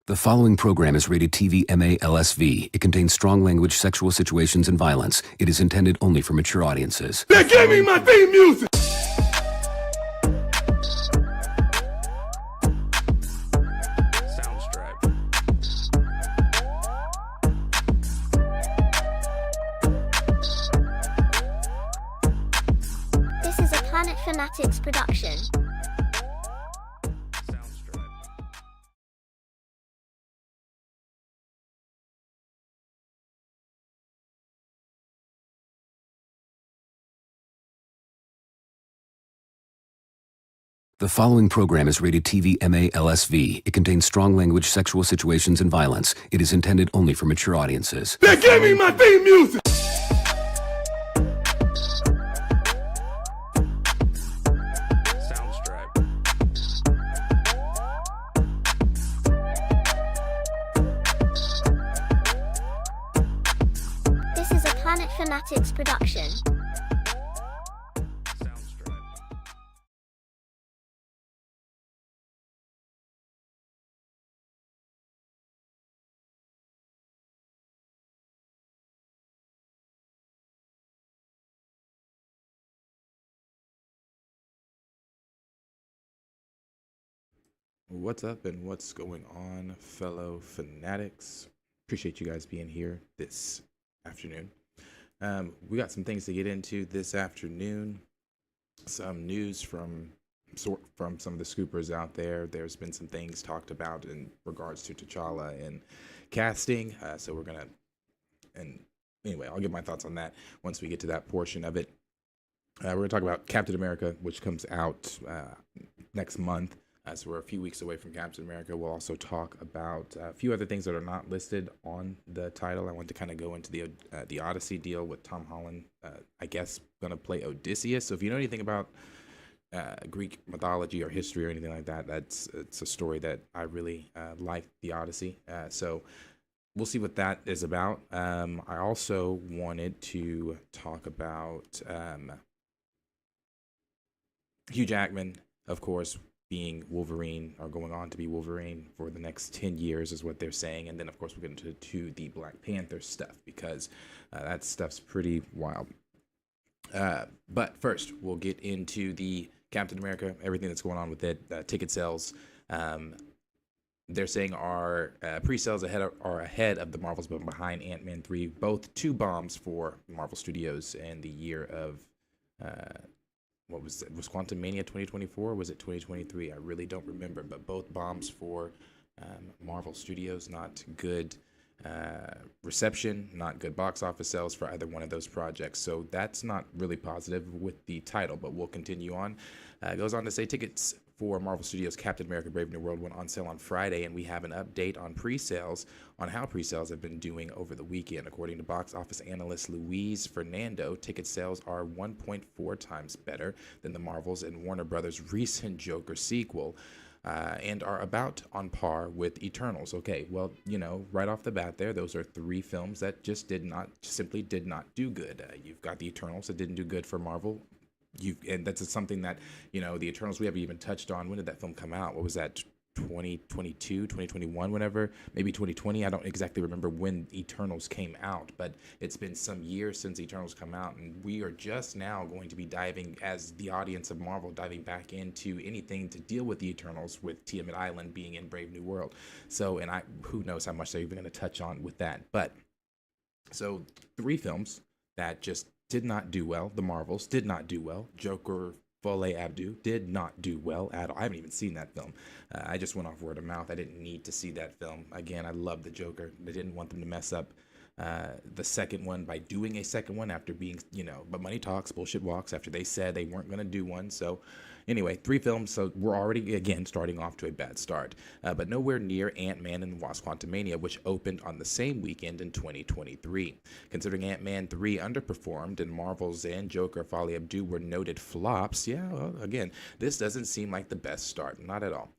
The following program is rated TV MA LSV. It contains strong language, sexual situations, and violence. It is intended only for mature audiences. They gave me my theme music! This is a Planet Fanatics production. The following program is rated TV MA LSV. It contains strong language, sexual situations, and violence. It is intended only for mature audiences. They gave me my theme music! This is a Planet Fanatics production. What's up and what's going on, fellow fanatics? Appreciate you guys being here this afternoon. We got some things to get into this afternoon. Some news from some of the scoopers out there. There's been some things talked about in regards to Tchalla and casting. So we're gonna, and anyway, I'll give my thoughts on that once we get to that portion of it. We're gonna talk about Captain America, which comes out next month. So we're a few weeks away from Captain America. We'll also talk about a few other things that are not listed on the title. I want to kind of go into the Odyssey deal with Tom Holland, I guess, going to play Odysseus. So if you know anything about Greek mythology or history or anything like that, it's a story that I really like, the Odyssey. So we'll see what that is about. I also wanted to talk about Hugh Jackman, of course, being Wolverine, or going on to be Wolverine for the next 10 years is what they're saying. And then, of course, we'll get into the Black Panther stuff, because that stuff's pretty wild. But first, we'll get into the Captain America, everything that's going on with it, ticket sales. They're saying our pre-sales are ahead of the Marvels, but behind Ant-Man 3, both two bombs for Marvel Studios in the year of... what was it? Was Quantum Mania 2024? Or was it 2023? I really don't remember, but both bombs for Marvel Studios. Not good reception, not good box office sales for either one of those projects. So that's not really positive with the title, but we'll continue on. It goes on to say tickets for Marvel Studios' Captain America Brave New World went on sale on Friday, and we have an update on pre-sales, on how pre-sales have been doing over the weekend. According to box office analyst Luis Fernando, ticket sales are 1.4 times better than the Marvels and Warner Brothers' recent Joker sequel, and are about on par with Eternals. Okay, well, you know, right off the bat there, those are three films that just simply did not do good. You've got the Eternals that didn't do good for Marvel. And that's something that, you know, the Eternals we haven't even touched on. When did that film come out? What was that, 2022, 2021, whenever? Maybe 2020. I don't exactly remember when Eternals came out, but it's been some years since Eternals come out, and we are just now going to be diving, as the audience of Marvel, diving back into anything to deal with the Eternals, with Tiamat Island being in Brave New World. So, and who knows how much they're even going to touch on with that. But, so, three films that just did not do well. The Marvels did not do well. Joker Folie Abdu did not do well at all. I haven't even seen that film. I just went off word of mouth. I didn't need to see that film. Again, I love the Joker. I didn't want them to mess up the second one by doing a second one after being, you know, but money talks, bullshit walks, after they said they weren't going to do one. So anyway, three films, so we're already, again, starting off to a bad start. But nowhere near Ant-Man and the Wasp Quantumania, which opened on the same weekend in 2023. Considering Ant-Man 3 underperformed and Marvel's and Joker Folie Abdu were noted flops, yeah, well, again, this doesn't seem like the best start, not at all.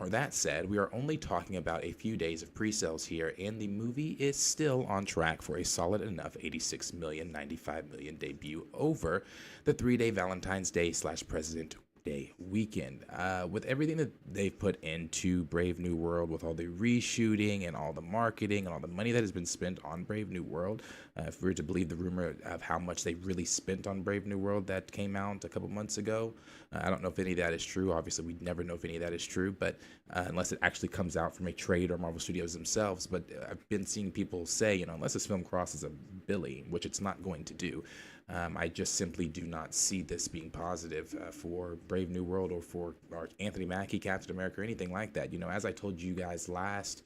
That said, we are only talking about a few days of pre-sales here, and the movie is still on track for a solid enough 86 million, 95 million debut over the 3-day Valentine's Day / President Day weekend. With everything that they've put into Brave New World, with all the reshooting and all the marketing and all the money that has been spent on Brave New World, if we were to believe the rumor of how much they really spent on Brave New World that came out a couple months ago, I don't know if any of that is true. Obviously, we'd never know if any of that is true, but unless it actually comes out from a trade or Marvel Studios themselves. But I've been seeing people say, unless this film crosses a Billy, which it's not going to do, I just simply do not see this being positive for Brave New World or for Anthony Mackie, Captain America, or anything like that. As I told you guys last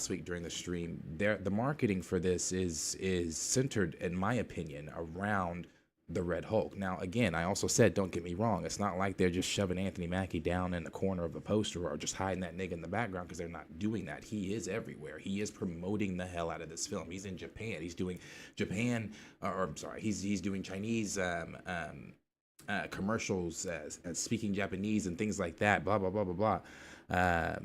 week during the stream, the marketing for this is centered, in my opinion, around the Red Hulk. Now, again, I also said, don't get me wrong, it's not like they're just shoving Anthony Mackie down in the corner of the poster or just hiding that nigga in the background, because they're not doing that. He is everywhere. He is promoting the hell out of this film. He's in Japan. He's doing he's doing Chinese commercials, speaking Japanese and things like that, blah, blah, blah, blah, blah.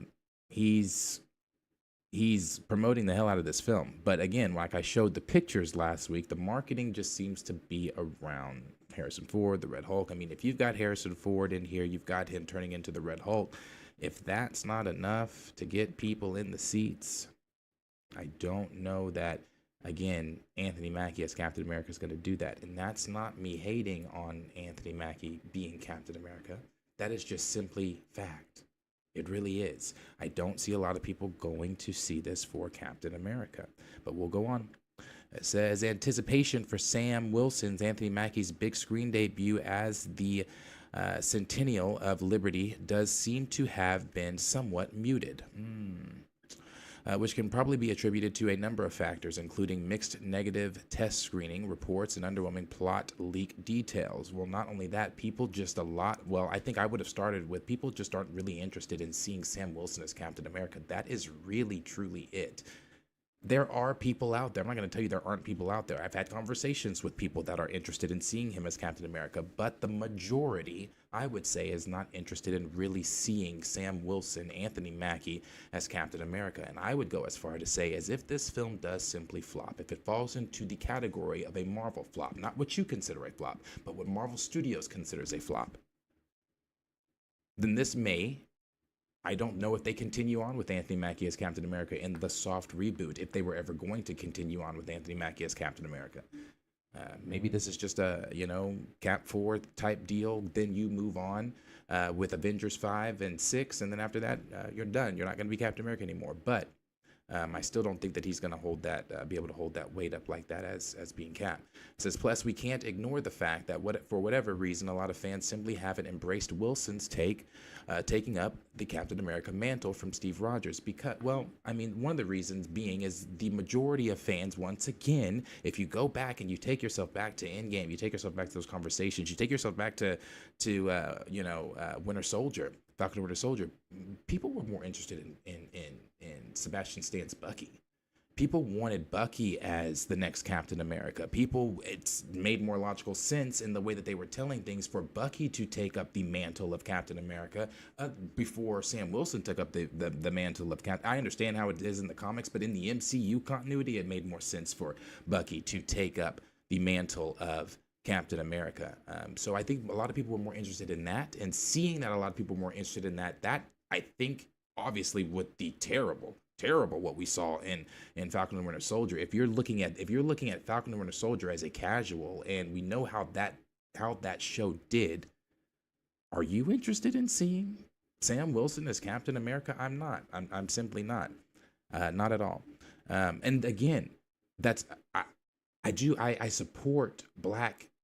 He's promoting the hell out of this film. But again, like I showed the pictures last week, the marketing just seems to be around Harrison Ford, the Red Hulk. I mean, if you've got Harrison Ford in here, you've got him turning into the Red Hulk. If that's not enough to get people in the seats, I don't know that, again, Anthony Mackie as Captain America is going to do that. And that's not me hating on Anthony Mackie being Captain America. That is just simply fact. It really is. I don't see a lot of people going to see this for Captain America. But we'll go on. It says, anticipation for Sam Wilson's Anthony Mackie's big screen debut as the Centennial of Liberty does seem to have been somewhat muted. Which can probably be attributed to a number of factors, including mixed negative test screening reports and underwhelming plot leak details. Well, not only that, I think I would have started with people just aren't really interested in seeing Sam Wilson as Captain America. That is really, truly it. There are people out there. I'm not going to tell you there aren't people out there. I've had conversations with people that are interested in seeing him as Captain America, but the majority, I would say, is not interested in really seeing Sam Wilson, Anthony Mackie, as Captain America. And I would go as far to say, as if this film does simply flop, if it falls into the category of a Marvel flop, not what you consider a flop, but what Marvel Studios considers a flop, then this may... I don't know if they continue on with Anthony Mackie as Captain America in the soft reboot, if they were ever going to continue on with Anthony Mackie as Captain America. Maybe this is just a, Cap 4 type deal. Then you move on with Avengers 5 and 6, and then after that, you're done. You're not going to be Captain America anymore. But I still don't think that he's going to hold that, be able to hold that weight up like that as being Cap. It says, plus, we can't ignore the fact that for whatever reason, a lot of fans simply haven't embraced Wilson's taking up the Captain America mantle from Steve Rogers. Because, one of the reasons being is the majority of fans, once again, if you go back and you take yourself back to Endgame, you take yourself back to those conversations, you take yourself back to Winter Soldier, Falcon and Winter Soldier, people were more interested in Sebastian Stan's Bucky. People wanted Bucky as the next Captain America. It's made more logical sense in the way that they were telling things for Bucky to take up the mantle of Captain America before Sam Wilson took up the mantle of Captain. I understand how it is in the comics, but in the MCU continuity, it made more sense for Bucky to take up the mantle of Captain America. So I think a lot of people were more interested in that, and seeing that a lot of people were more interested in that I think obviously with the terrible what we saw in Falcon and Winter Soldier. If you're looking at Falcon and Winter Soldier as a casual, and we know how that show did, are you interested in seeing Sam Wilson as Captain America? I'm not. I'm simply not. Not at all. And again, I support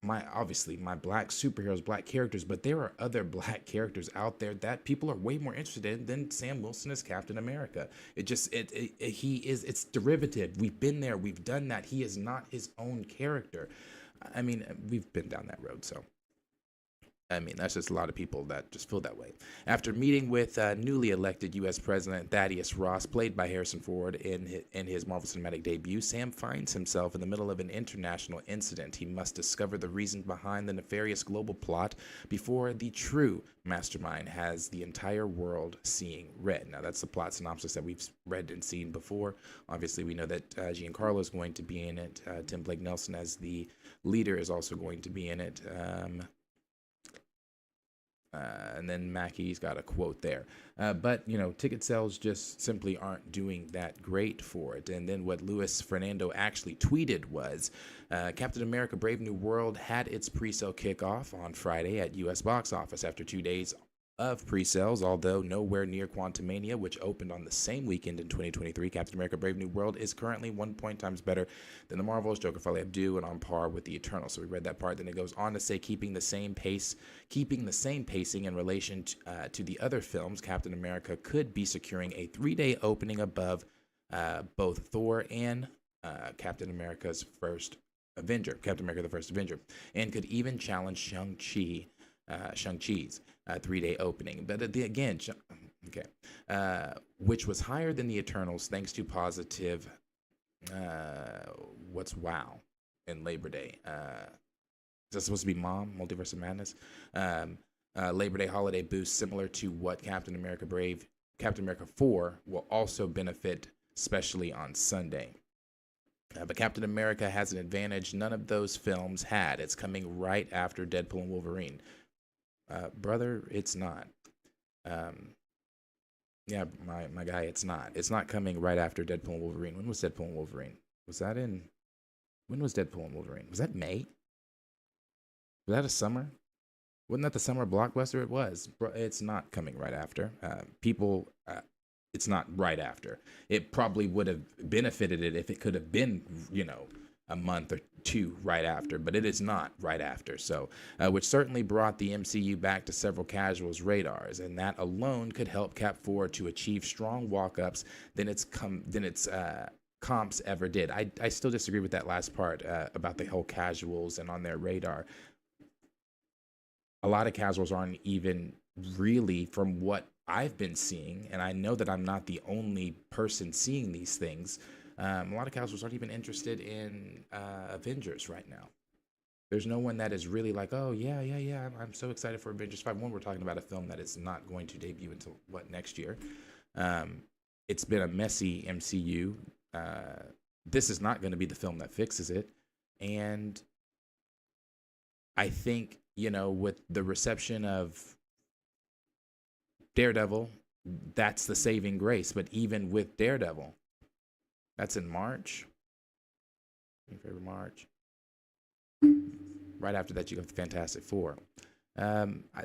my black superheroes, black characters, but there are other black characters out there that people are way more interested in than Sam Wilson as Captain America. It's derivative. We've been there, we've done that. He is not his own character. I mean, we've been down that road, so. That's just a lot of people that just feel that way. After meeting with newly elected U.S. President Thaddeus Ross, played by Harrison Ford in his Marvel Cinematic debut, Sam finds himself in the middle of an international incident. He must discover the reason behind the nefarious global plot before the true mastermind has the entire world seeing red. Now, that's the plot synopsis that we've read and seen before. Obviously, we know that Giancarlo is going to be in it. Tim Blake Nelson as the leader is also going to be in it. And then Mackie's got a quote there. But, you know, ticket sales just simply aren't doing that great for it. And then what Luis Fernando actually tweeted was, Captain America Brave New World had its pre-sale kickoff on Friday at U.S. box office after 2 days of pre-sales, although nowhere near Quantumania, which opened on the same weekend in 2023. Captain America Brave New World is currently 1 times better than the Marvels, Joker Folie à Deux, and on par with the Eternals. So we read that part. Then it goes on to say, keeping the same pacing in relation to the other films, Captain America could be securing a 3-day opening above both Thor and Captain America the First Avenger, and could even challenge Shang-Chi's 3-day opening. But which was higher than the Eternals thanks to positive, WOW in Labor Day. Is that supposed to be Mom, Multiverse of Madness? Labor Day holiday boost similar to what Captain America 4 will also benefit, especially on Sunday. But Captain America has an advantage none of those films had. It's coming right after Deadpool and Wolverine. Brother, it's not. Yeah, my guy, it's not. It's not coming right after Deadpool and Wolverine. When was Deadpool and Wolverine? When was Deadpool and Wolverine? Was that May? Was that a summer? Wasn't that the summer blockbuster? It was. It's not coming right after. It's not right after. It probably would have benefited it if it could have been, a month or two right after, but it is not right after. So, which certainly brought the MCU back to several casuals' radars, and that alone could help Cap 4 to achieve strong walk-ups than its comps ever did. I still disagree with that last part about the whole casuals and on their radar. A lot of casuals aren't even really, from what I've been seeing, and I know that I'm not the only person seeing these things, a lot of casuals aren't even interested in Avengers right now. There's no one that is really like, oh, yeah, I'm so excited for Avengers 5. One, we're talking about a film that is not going to debut until, next year? It's been a messy MCU. This is not going to be the film that fixes it. And I think, with the reception of Daredevil, that's the saving grace. But even with Daredevil, that's in March. March. Right after that, you have the Fantastic Four.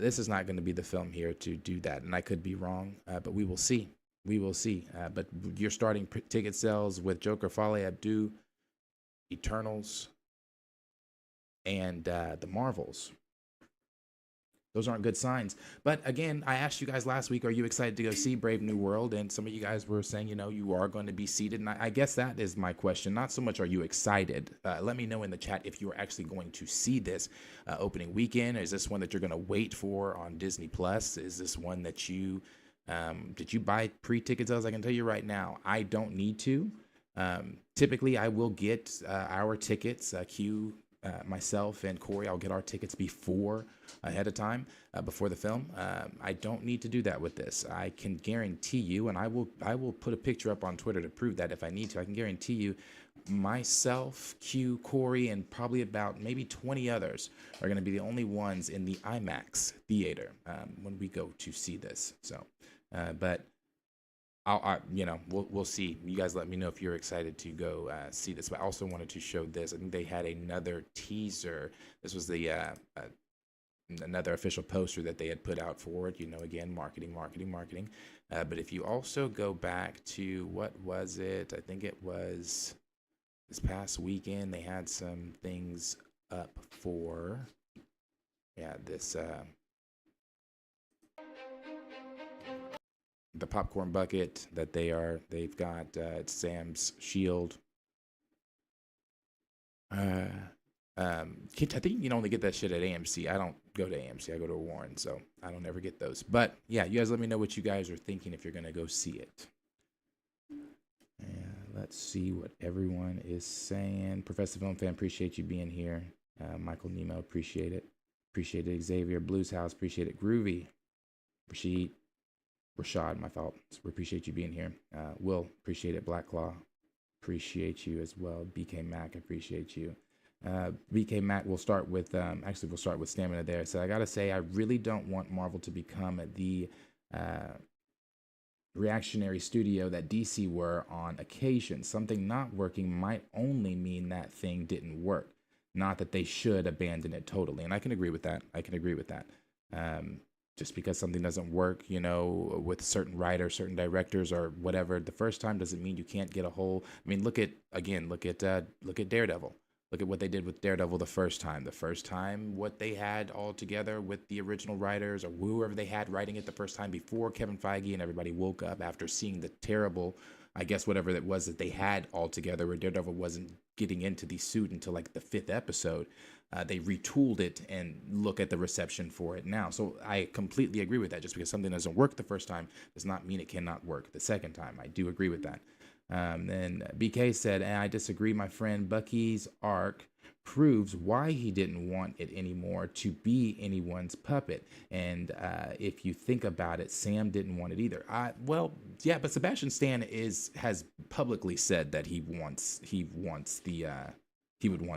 This is not going to be the film here to do that, and I could be wrong, but we will see. But you're starting ticket sales with Joker Folie à Deux, Eternals, and the Marvels. Those aren't good signs. But again, I asked you guys last week, are you excited to go see Brave New World? And some of you guys were saying, you are going to be seated. And I guess that is my question. Not so much are you excited. Let me know in the chat if you are actually going to see this opening weekend. Is this one that you're going to wait for on Disney Plus? Is this one that you did you buy pre-ticket sales? I can tell you right now, I don't need to. Typically, I will get our tickets, myself and Corey, I'll get our tickets ahead of time, before the film. I don't need to do that with this. I can guarantee you, and I will put a picture up on Twitter to prove that if I need to. I can guarantee you, myself, Q, Corey, and probably about maybe 20 others are going to be the only ones in the IMAX theater when we go to see this. So, but we'll see. You guys let me know if you're excited to go see this. But I also wanted to show this. I think they had another teaser. This was the another official poster that they had put out for it. Again, marketing. But if you also go back to, what was it? I think it was this past weekend. They had some things up for, this. The popcorn bucket that they've got, it's Sam's Shield. I think you can only get that shit at AMC. I don't go to AMC. I go to Warren, so I don't ever get those. But yeah, you guys let me know what you guys are thinking if you're gonna go see it. Let's see what everyone is saying. Professor Film Fan, appreciate you being here. Michael Nemo, appreciate it. Appreciate it. Xavier Blues House, appreciate it. Groovy, Rashad, my fault. So we appreciate you being here. Will, appreciate it. Black Claw, appreciate you as well. BK Mac, appreciate you. BK Matt, we'll start with Stamina there. So I gotta say, I really don't want Marvel to become the reactionary studio that DC were on occasion. Something not working might only mean that thing didn't work, not that they should abandon it totally. And I can agree with that. Just because something doesn't work, with certain writers, certain directors, or whatever, the first time doesn't mean you can't get a whole. I mean, look at Daredevil. Look at what they did with Daredevil the first time. The first time, what they had all together with the original writers or whoever they had writing it the first time before Kevin Feige and everybody woke up after seeing the terrible, I guess, whatever it was that they had all together, where Daredevil wasn't getting into the suit until like the 5th episode. They retooled it and look at the reception for it now. So I completely agree with that. Just because something doesn't work the first time does not mean it cannot work the second time. I do agree with that. Then BK said, and I disagree, my friend. Bucky's arc proves why he didn't want it anymore to be anyone's puppet. And if you think about it, Sam didn't want it either. Well, yeah, but Sebastian Stan has publicly said that he would want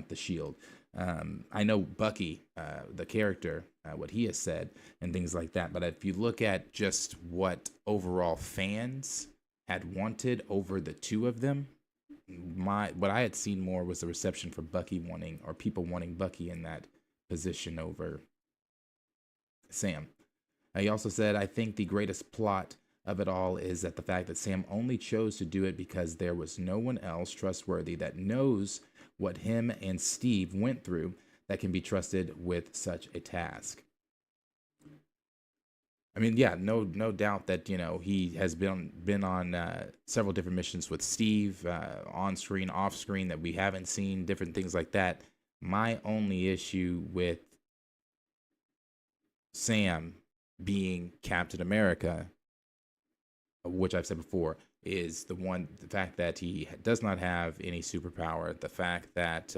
the shield. I know Bucky, the character, what he has said and things like that. But if you look at just what overall fans had wanted over the two of them, what I had seen more was the reception for Bucky people wanting Bucky in that position over Sam. He also said, I think the greatest plot of it all is that the fact that Sam only chose to do it because there was no one else trustworthy that knows what him and Steve went through that can be trusted with such a task. I mean, yeah, no doubt that, he has been on several different missions with Steve, on screen, off screen, that we haven't seen, different things like that. My only issue with Sam being Captain America, which I've said before, is the fact that he does not have any superpower, the fact that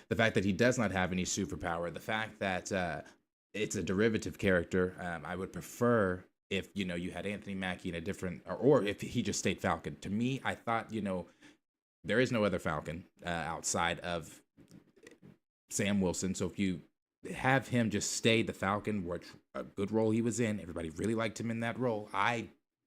the fact that he does not have any superpower, the fact that it's a derivative character. I would prefer if, you had Anthony Mackie in a different, or if he just stayed Falcon. To me, I thought, there is no other Falcon outside of Sam Wilson. So if you have him just stay the Falcon, which a good role he was in, everybody really liked him in that role.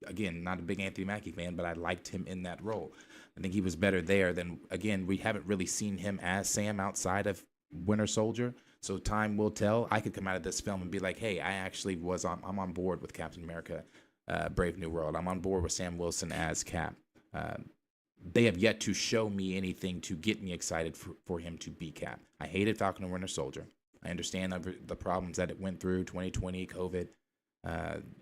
Again, not a big Anthony Mackie fan, but I liked him in that role. I think he was better there than, again, we haven't really seen him as Sam outside of Winter Soldier. So time will tell. I could come out of this film and be like, hey, I'm on board with Captain America, Brave New World. I'm on board with Sam Wilson as Cap. They have yet to show me anything to get me excited for him to be Cap. I hated Falcon and Winter Soldier. I understand the problems that it went through, 2020, COVID,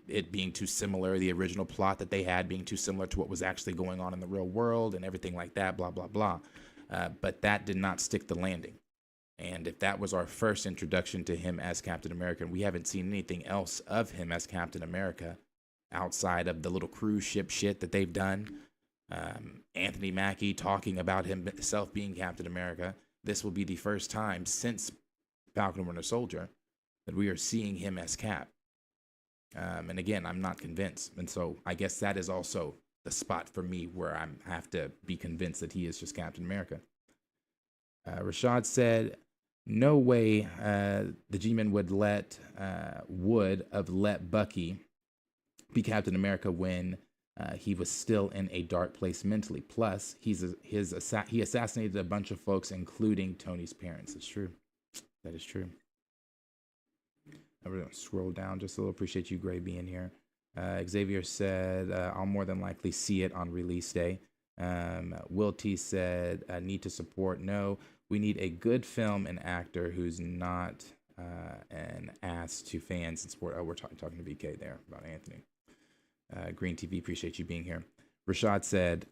it being too similar, the original plot that they had being too similar to what was actually going on in the real world and everything like that, blah, blah, blah. But that did not stick the landing. And if that was our first introduction to him as Captain America, and we haven't seen anything else of him as Captain America outside of the little cruise ship shit that they've done, Anthony Mackie talking about himself being Captain America, this will be the first time since Falcon and Winter Soldier that we are seeing him as Cap. And again, I'm not convinced. And so I guess that is also the spot for me where I have to be convinced that he is just Captain America. Rashad said, no way the G-Men would have let Bucky be Captain America when he was still in a dark place mentally. Plus, he assassinated a bunch of folks, including Tony's parents. It's true. That is true. I'm going to scroll down just a little. Appreciate you, Gray, being here. Xavier said, I'll more than likely see it on release day. Will T said, need to support. No, we need a good film and actor who's not an ass to fans and support. Oh, we're talking to VK there about Anthony. Green TV, appreciate you being here. Rashad said,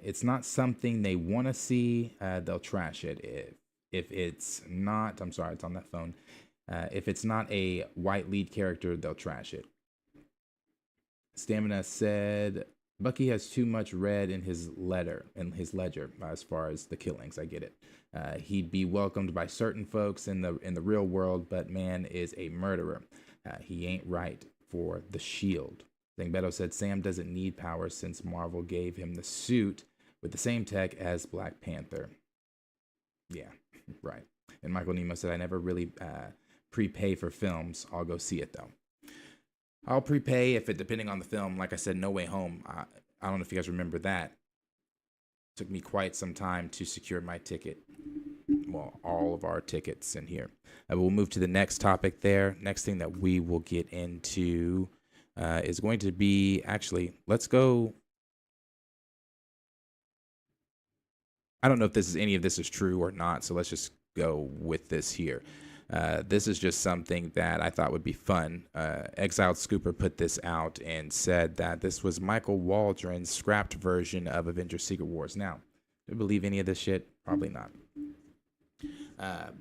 it's not something they want to see. They'll trash it. If it's not, I'm sorry, it's on that phone. If it's not a white lead character, they'll trash it. Stamina said, Bucky has too much red in his ledger as far as the killings. I get it. He'd be welcomed by certain folks in the real world, but man is a murderer. He ain't right for the shield. Then Beto said Sam doesn't need powers since Marvel gave him the suit with the same tech as Black Panther. Yeah, right. And Michael Nemo said, I never really prepay for films. I'll go see it, though. I'll prepay if it, depending on the film. Like I said, No Way Home. I don't know if you guys remember that. It took me quite some time to secure my ticket. Well, all of our tickets in here. We'll move to the next topic there. Next thing that we will get into is going to be, actually, let's go. I don't know if any of this is true or not, so let's just go with this here. This is just something that I thought would be fun. Exiled Scooper put this out and said that this was Michael Waldron's scrapped version of Avengers Secret Wars. Now, do you believe any of this shit? Probably not.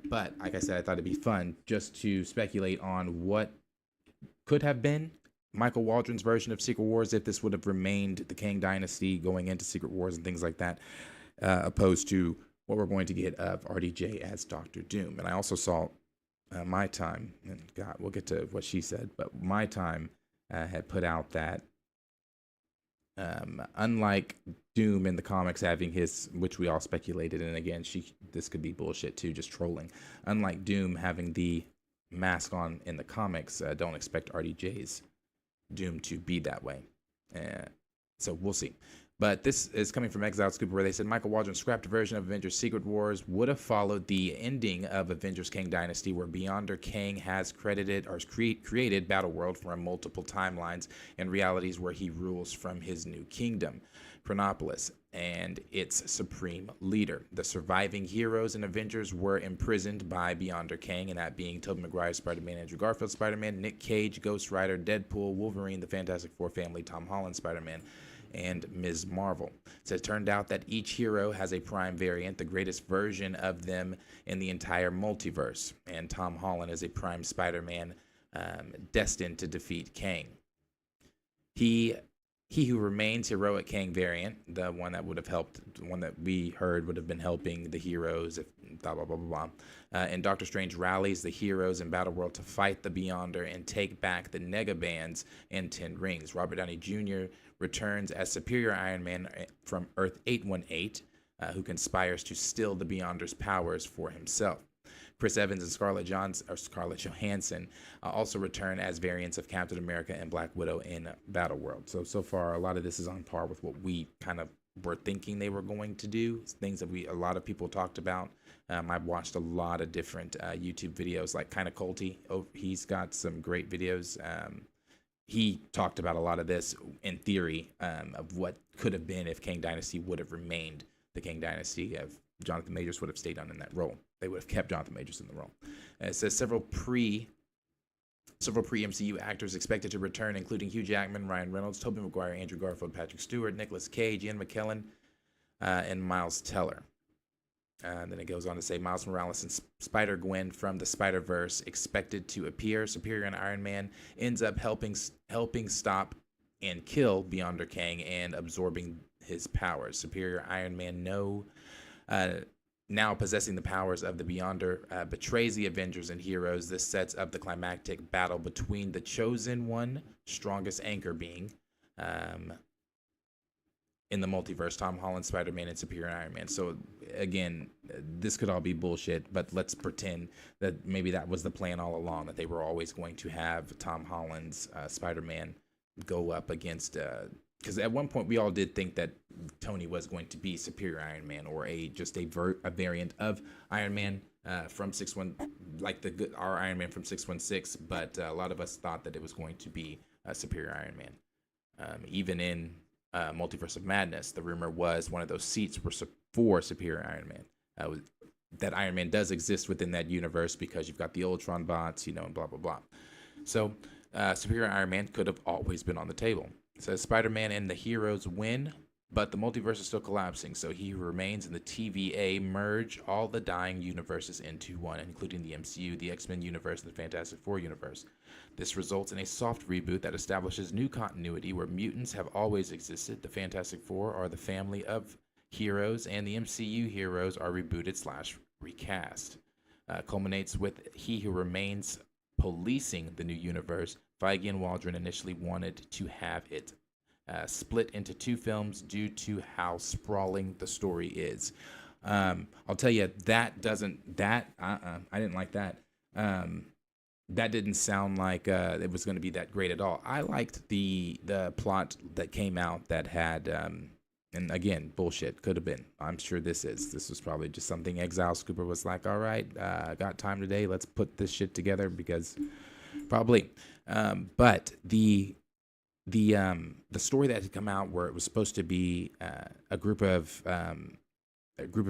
But like I said, I thought it'd be fun just to speculate on what could have been Michael Waldron's version of Secret Wars if this would have remained the Kang Dynasty going into Secret Wars and things like that, opposed to what we're going to get of RDJ as Doctor Doom. And I also saw My Time, and God, we'll get to what she said, but My Time had put out that unlike Doom in the comics having his, which we all speculated, and again, this could be bullshit too, just trolling. Unlike Doom having the mask on in the comics, don't expect RDJ's Doom to be that way. So we'll see. But this is coming from Exiled Scooper, where they said Michael Waldron's scrapped version of Avengers Secret Wars would have followed the ending of Avengers Kang Dynasty, where Beyonder Kang has created Battleworld from multiple timelines and realities where he rules from his new kingdom, Chronopolis, and its supreme leader. The surviving heroes and Avengers were imprisoned by Beyonder Kang, and that being Tobey Maguire's Spider-Man, Andrew Garfield's Spider-Man, Nick Cage, Ghost Rider, Deadpool, Wolverine, the Fantastic Four family, Tom Holland Spider-Man, and Ms. Marvel. So it turned out that each hero has a prime variant, the greatest version of them in the entire multiverse. And Tom Holland is a prime Spider-Man destined to defeat Kang. He who remains heroic Kang variant, the one that would have helped, the one that we heard would have been helping the heroes, blah, blah, blah, blah, blah. And Doctor Strange rallies the heroes in Battleworld to fight the Beyonder and take back the Negabands and 10 Rings. Robert Downey Jr. returns as Superior Iron Man from Earth 818, who conspires to steal the Beyonder's powers for himself. Chris Evans and Scarlett Johansson also return as variants of Captain America and Black Widow in Battleworld. So far, a lot of this is on par with what we kind of were thinking they were going to do. Things that a lot of people talked about. I've watched a lot of different YouTube videos, like Kinda Culty. Oh, he's got some great videos. He talked about a lot of this in theory of what could have been if Kang Dynasty would have remained the Kang Dynasty, if Jonathan Majors would have stayed on in that role. They would have kept Jonathan Majors in the role. It says several pre-MCU actors expected to return, including Hugh Jackman, Ryan Reynolds, Tobey Maguire, Andrew Garfield, Patrick Stewart, Nicolas Cage, Ian McKellen, and Miles Teller. And then it goes on to say Miles Morales and Spider-Gwen from the Spider-Verse expected to appear. Superior and Iron Man ends up helping stop and kill Beyonder Kang and absorbing his powers. Superior Iron Man now possessing the powers of the Beyonder betrays the Avengers and heroes. This sets up the climactic battle between the Chosen One, strongest anchor being in the multiverse, Tom Holland, Spider-Man, and Superior Iron Man. So again, this could all be bullshit, but let's pretend that maybe that was the plan all along, that they were always going to have Tom Holland's Spider-Man go up against, because at one point we all did think that Tony was going to be Superior Iron Man, or a variant of Iron Man from 616, like our Iron Man from 616, but a lot of us thought that it was going to be Superior Iron Man. Even in Multiverse of Madness, the rumor was one of those seats were for Superior Iron Man. That Iron Man does exist within that universe because you've got the Ultron bots, and blah, blah, blah. So Superior Iron Man could have always been on the table. It says Spider-Man and the heroes win, but the multiverse is still collapsing, so he who remains in the TVA merge all the dying universes into one, including the MCU, the X-Men universe, and the Fantastic Four universe. This results in a soft reboot that establishes new continuity where mutants have always existed, the Fantastic Four are the family of heroes, and the MCU heroes are rebooted/recast. Culminates with he who remains policing the new universe, Feige and Waldron initially wanted to have it split into 2 films due to how sprawling the story is. I'll tell you I didn't like that. That didn't sound like it was going to be that great at all. I liked the plot that came out that had, and again, bullshit, could have been. I'm sure this was probably just something Exile Scooper was like, all right, got time today, let's put this shit together, because probably. But the story that had come out where it was supposed to be a group of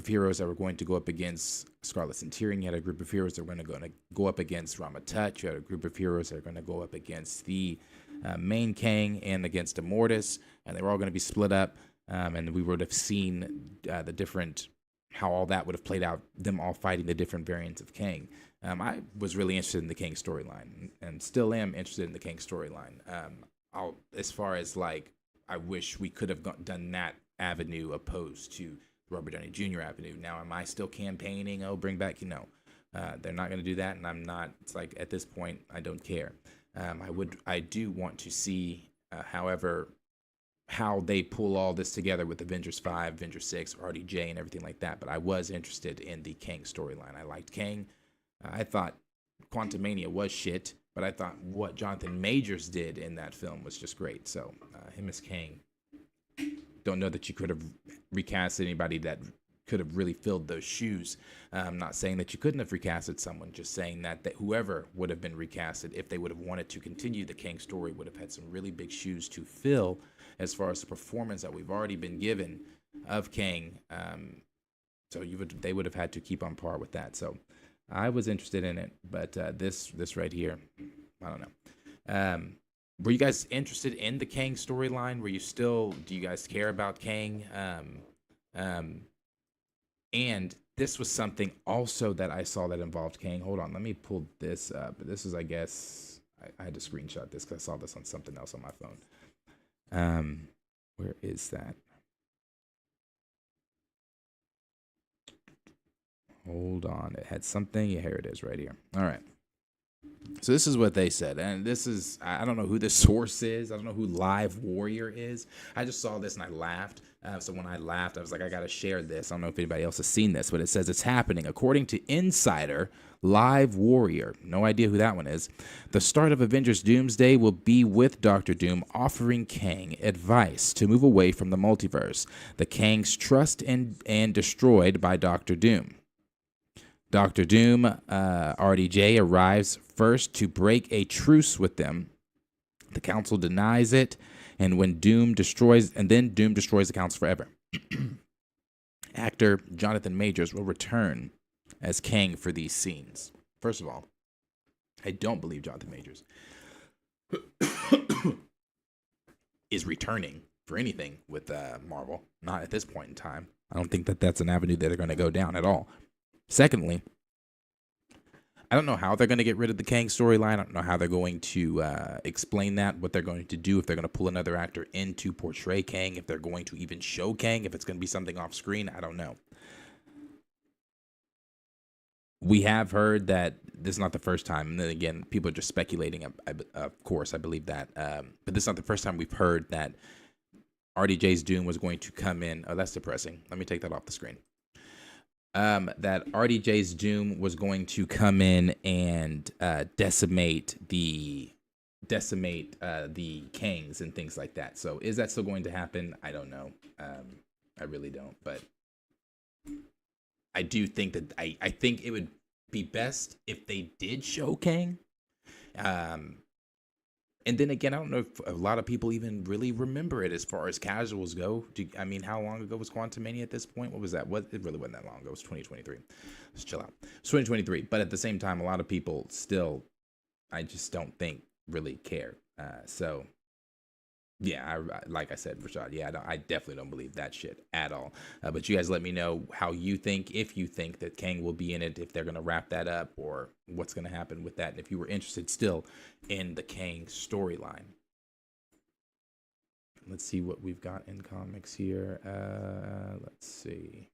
heroes that were going to go up against Scarlet Centurion. You had a group of heroes that were going to go up against Ramatut. You had a group of heroes that are going to go up against the main Kang and against Immortus, and they were all going to be split up. And we would have seen the different, how all that would have played out, them all fighting the different variants of Kang. I was really interested in the Kang storyline, and still am interested in the Kang storyline. As far as like, I wish we could have done that avenue opposed to Robert Downey Jr. avenue. Now, am I still campaigning? Oh, bring back, they're not going to do that, and I'm not. It's like, at this point, I don't care. I do want to see, however, how they pull all this together with Avengers 5, Avengers 6, RDJ, and everything like that. But I was interested in the Kang storyline. I liked Kang. I thought Quantumania was shit, but I thought what Jonathan Majors did in that film was just great. So him as Kang. Don't know that you could have recast anybody that could have really filled those shoes. I'm not saying that you couldn't have recasted someone, just saying that whoever would have been recasted, if they would have wanted to continue the Kang story, would have had some really big shoes to fill as far as the performance that we've already been given of Kang. So they would have had to keep on par with that. So I was interested in it, but this right here, I don't know. Were you guys interested in the Kang storyline? Do you guys care about Kang? And this was something also that I saw that involved Kang. Hold on, let me pull this up. This is, I guess, I had to screenshot this because I saw this on something else on my phone. Where is that? Hold on, it had something. Yeah, here it is right here. All right. So this is what they said, and this is, I don't know who the source is. I don't know who Live Warrior is. I just saw this and I laughed. So when I laughed, I was like, I got to share this. I don't know if anybody else has seen this, but it says it's happening. According to Insider, Live Warrior, no idea who that one is, the start of Avengers Doomsday will be with Doctor Doom offering Kang advice to move away from the multiverse. The Kang's trust and destroyed by Doctor Doom. Doctor Doom, RDJ, arrives first to break a truce with them. The council denies it, and then Doom destroys the council forever. Actor Jonathan Majors will return as Kang for these scenes. First of all, I don't believe Jonathan Majors is returning for anything with Marvel. Not at this point in time. I don't think that that's an avenue that they're going to go down at all. Secondly, I don't know how they're going to get rid of the Kang storyline. I don't know how they're going to explain that, what they're going to do, if they're going to pull another actor in to portray Kang, if they're going to even show Kang, if it's going to be something off screen. I don't know. We have heard that this is not the first time, and then again, people are just speculating. Of course, I believe that. But this is not the first time we've heard that RDJ's Doom was going to come in. Oh, that's depressing. Let me take that off the screen. That RDJ's Doom was going to come in and decimate the Kangs and things like that. So is that still going to happen? I don't know. I really don't. But I do think that I think it would be best if they did show Kang. And then again, I don't know if a lot of people even really remember it as far as casuals go. I mean, how long ago was Quantumania at this point? What was that? It really wasn't that long ago. It was 2023. Let's chill out. It's 2023. But at the same time, a lot of people still, I just don't think, really care. So, yeah, like I said, Rashad, yeah, I definitely don't believe that shit at all. But you guys let me know how you think, if you think that Kang will be in it, if they're going to wrap that up, or what's going to happen with that, and if you were interested still in the Kang storyline. Let's see what we've got in comics here. Let's see.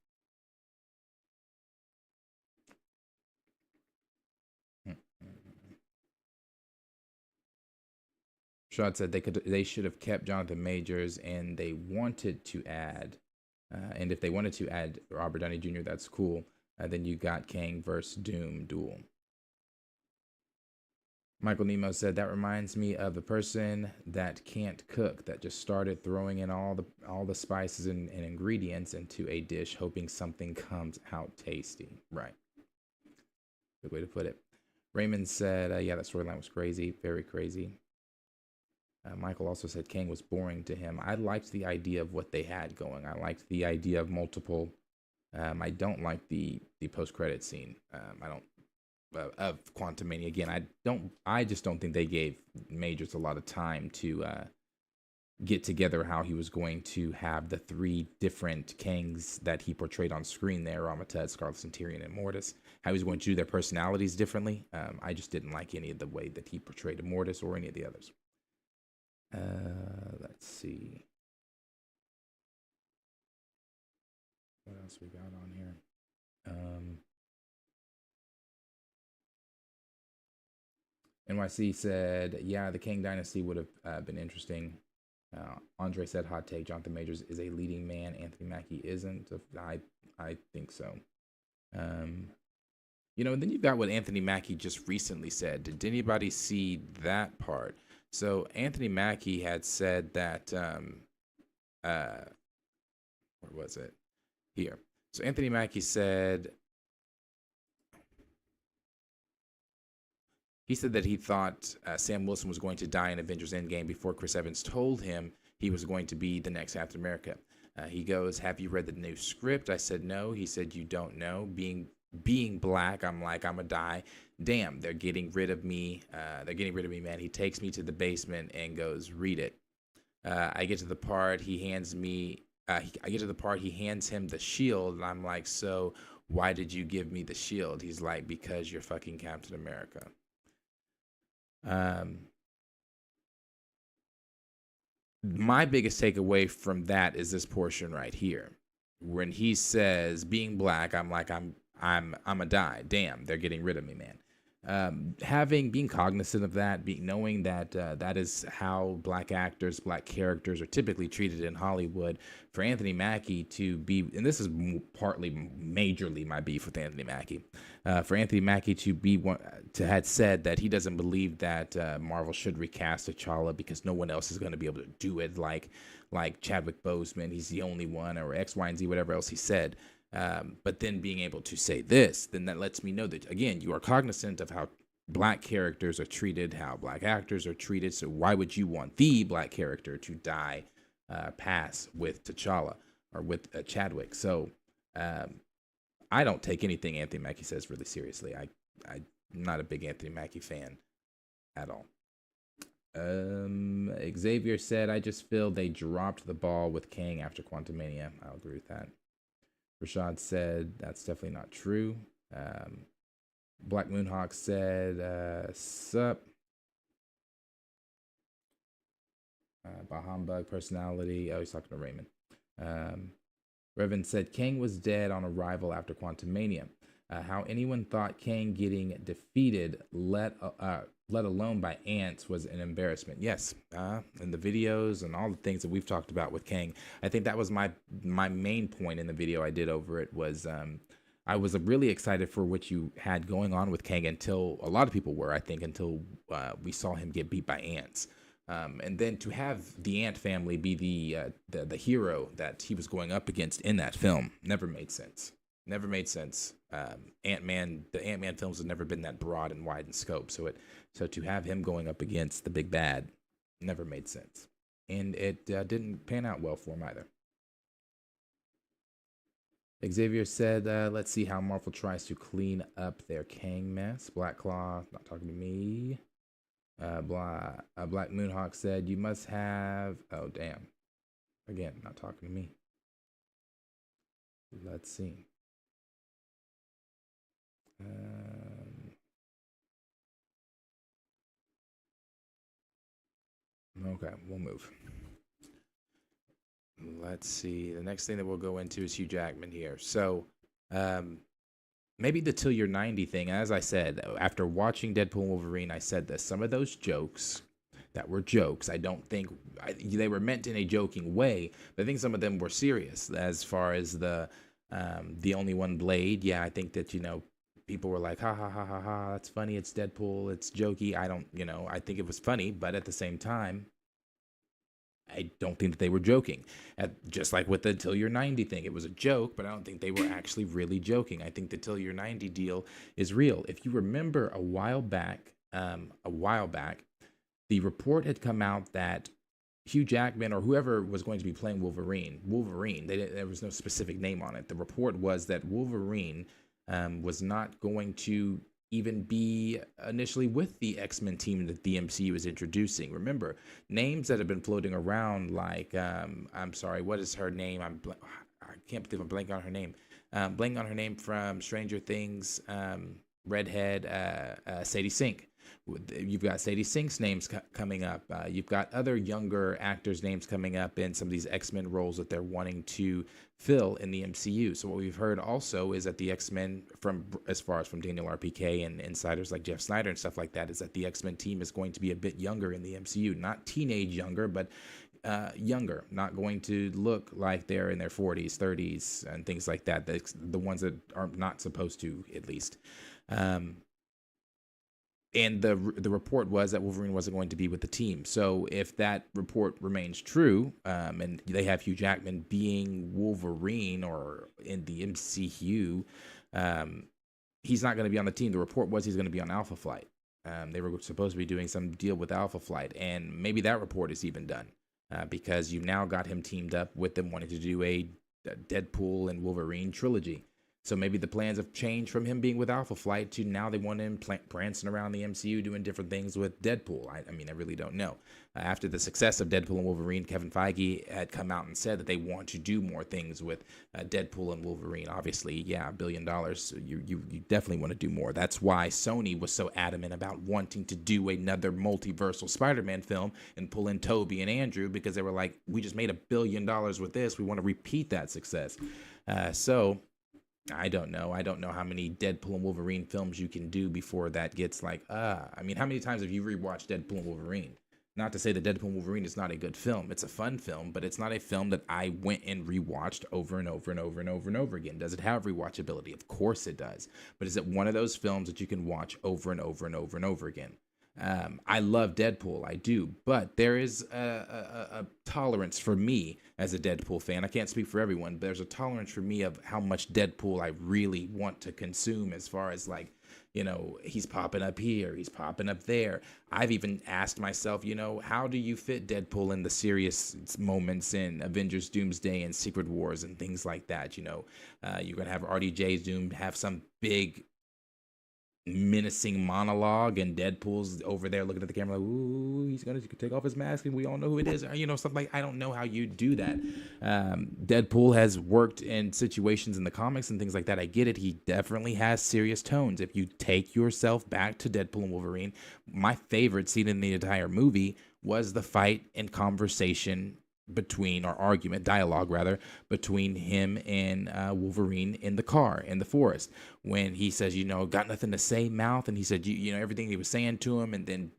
Rashad said they should have kept Jonathan Majors, and they wanted to add, and if they wanted to add Robert Downey Jr., that's cool. Then you got Kang versus Doom duel. Michael Nemo said, that reminds me of the person that can't cook, that just started throwing in all the spices and ingredients into a dish, hoping something comes out tasty. Right. Good way to put it. Raymond said, yeah, that storyline was crazy, very crazy. Michael also said Kang was boring to him. I liked the idea of what they had going. I liked the idea of multiple. I don't like the post-credit scene. I don't of Quantumania. Again, I just don't think they gave Majors a lot of time to get together how he was going to have the three different Kangs that he portrayed on screen there, Ramatet, Scarlet Centurion, and Mortis, how he was going to do their personalities differently. I just didn't like any of the way that he portrayed Mortis or any of the others. Let's see. What else we got on here? NYC said, yeah, the Kang Dynasty would have been interesting. Andre said, hot take, Jonathan Majors is a leading man. Anthony Mackie isn't. I think so. You know, and then you've got what Anthony Mackie just recently said. Did anybody see that part? So Anthony Mackie had said that, where was it? Here. So Anthony Mackie said, he said that he thought Sam Wilson was going to die in Avengers Endgame before Chris Evans told him he was going to be the next Captain America. He goes, have you read the new script? I said, no. He said, you don't know. Being black, I'm like, I'm gonna die. Damn, they're getting rid of me. They're getting rid of me, man. He takes me to the basement and goes, read it. I get to the part he hands me. I get to the part he hands him the shield, and I'm like, so why did you give me the shield? He's like, because you're fucking Captain America. My biggest takeaway from that is this portion right here, when he says, being black, I'm like, I'm a die. Damn, they're getting rid of me, man. Being cognizant of that, knowing that that is how black actors, black characters are typically treated in Hollywood. For Anthony Mackie to be, and this is partly majorly my beef with Anthony Mackie, for Anthony Mackie to had said that he doesn't believe that Marvel should recast Tchalla because no one else is going to be able to do it like Chadwick Boseman. He's the only one, or X, Y, and Z, whatever else he said. But then being able to say this, then that lets me know that, again, you are cognizant of how black characters are treated, how black actors are treated. So why would you want the black character to die, pass with T'Challa or with Chadwick? So I don't take anything Anthony Mackie says really seriously. I'm not a big Anthony Mackie fan at all. Xavier said, I just feel they dropped the ball with Kang after Quantumania. I'll agree with that. Rashad said, that's definitely not true. Black Moonhawk said, sup. Bahumbug personality. Oh, he's talking to Raymond. Revan said, Kang was dead on arrival after Quantumania. How anyone thought Kang getting defeated, let alone by ants, was an embarrassment. Yes, and the videos and all the things that we've talked about with Kang, I think that was my main point in the video I did over it was I was really excited for what you had going on with Kang until a lot of people were, I think, until we saw him get beat by ants. And then to have the Ant family be the hero that he was going up against in that film never made sense. Never made sense. The Ant-Man films have never been that broad and wide in scope. So to have him going up against the big bad never made sense. And it didn't pan out well for him either. Xavier said, let's see how Marvel tries to clean up their Kang mess. Black Claw, not talking to me. Black Moonhawk said, you must have, oh damn. Again, not talking to me. Let's see. Okay, we'll move. Let's see. The next thing that we'll go into is Hugh Jackman here. So, maybe the Till You're 90 thing. As I said, after watching Deadpool and Wolverine, I said that some of those jokes that were jokes. I don't think they were meant in a joking way, but I think some of them were serious. As far as the only one Blade, yeah, I think that people were like, ha ha ha ha ha, that's funny, it's Deadpool, it's jokey. I don't, I think it was funny, but at the same time, I don't think that they were joking. Just like with the Till You're 90 thing, it was a joke, but I don't think they were actually really joking. I think the Till You're 90 deal is real. If you remember a while back, the report had come out that Hugh Jackman or whoever was going to be playing Wolverine, there was no specific name on it. The report was that Wolverine was not going to even be initially with the X-Men team that the MCU is introducing. Remember, names that have been floating around like, I'm sorry, what is her name? I can't believe I'm blanking on her name. Blanking on her name from Stranger Things, redhead, Sadie Sink. You've got Sadie Sink's names coming up. You've got other younger actors' names coming up in some of these X-Men roles that they're wanting to fill in the MCU. So what we've heard also is that the X-Men, as far as from Daniel RPK and insiders like Jeff Snyder and stuff like that, is that the X-Men team is going to be a bit younger in the MCU. Not teenage younger, but younger. Not going to look like they're in their 40s, 30s, and things like that. The ones that are not supposed to, at least. And the report was that Wolverine wasn't going to be with the team. So if that report remains true, and they have Hugh Jackman being Wolverine or in the MCU, he's not going to be on the team. The report was he's going to be on Alpha Flight. They were supposed to be doing some deal with Alpha Flight, and maybe that report is even done because you've now got him teamed up with them wanting to do a Deadpool and Wolverine trilogy. So maybe the plans have changed from him being with Alpha Flight to now they want him prancing around the MCU doing different things with Deadpool. I mean, I really don't know. After the success of Deadpool and Wolverine, Kevin Feige had come out and said that they want to do more things with Deadpool and Wolverine. Obviously, yeah, $1 billion. You definitely want to do more. That's why Sony was so adamant about wanting to do another multiversal Spider-Man film and pull in Tobey and Andrew because they were like, we just made $1 billion with this. We want to repeat that success. So I don't know. I don't know how many Deadpool and Wolverine films you can do before that gets like, I mean, how many times have you rewatched Deadpool and Wolverine? Not to say that Deadpool and Wolverine is not a good film. It's a fun film, but it's not a film that I went and rewatched over and over and over and over and over again. Does it have rewatchability? Of course it does. But is it one of those films that you can watch over and over and over and over again? I love Deadpool, I do, but there is a tolerance for me as a Deadpool fan. I can't speak for everyone, but there's a tolerance for me of how much Deadpool I really want to consume as far as like, he's popping up here, he's popping up there. I've even asked myself, how do you fit Deadpool in the serious moments in Avengers Doomsday and Secret Wars and things like that? You're going to have RDJ Doom have some big menacing monologue and Deadpool's over there looking at the camera like, ooh, he's gonna take off his mask and we all know who it is, or something like. I don't know how you do that. Deadpool has worked in situations in the comics and things like that. I get it. He definitely has serious tones. If you take yourself back to Deadpool and Wolverine, my favorite scene in the entire movie was the fight and conversation dialogue between him and Wolverine in the car in the forest when he says, got nothing to say, mouth, and he said, everything he was saying to him, and then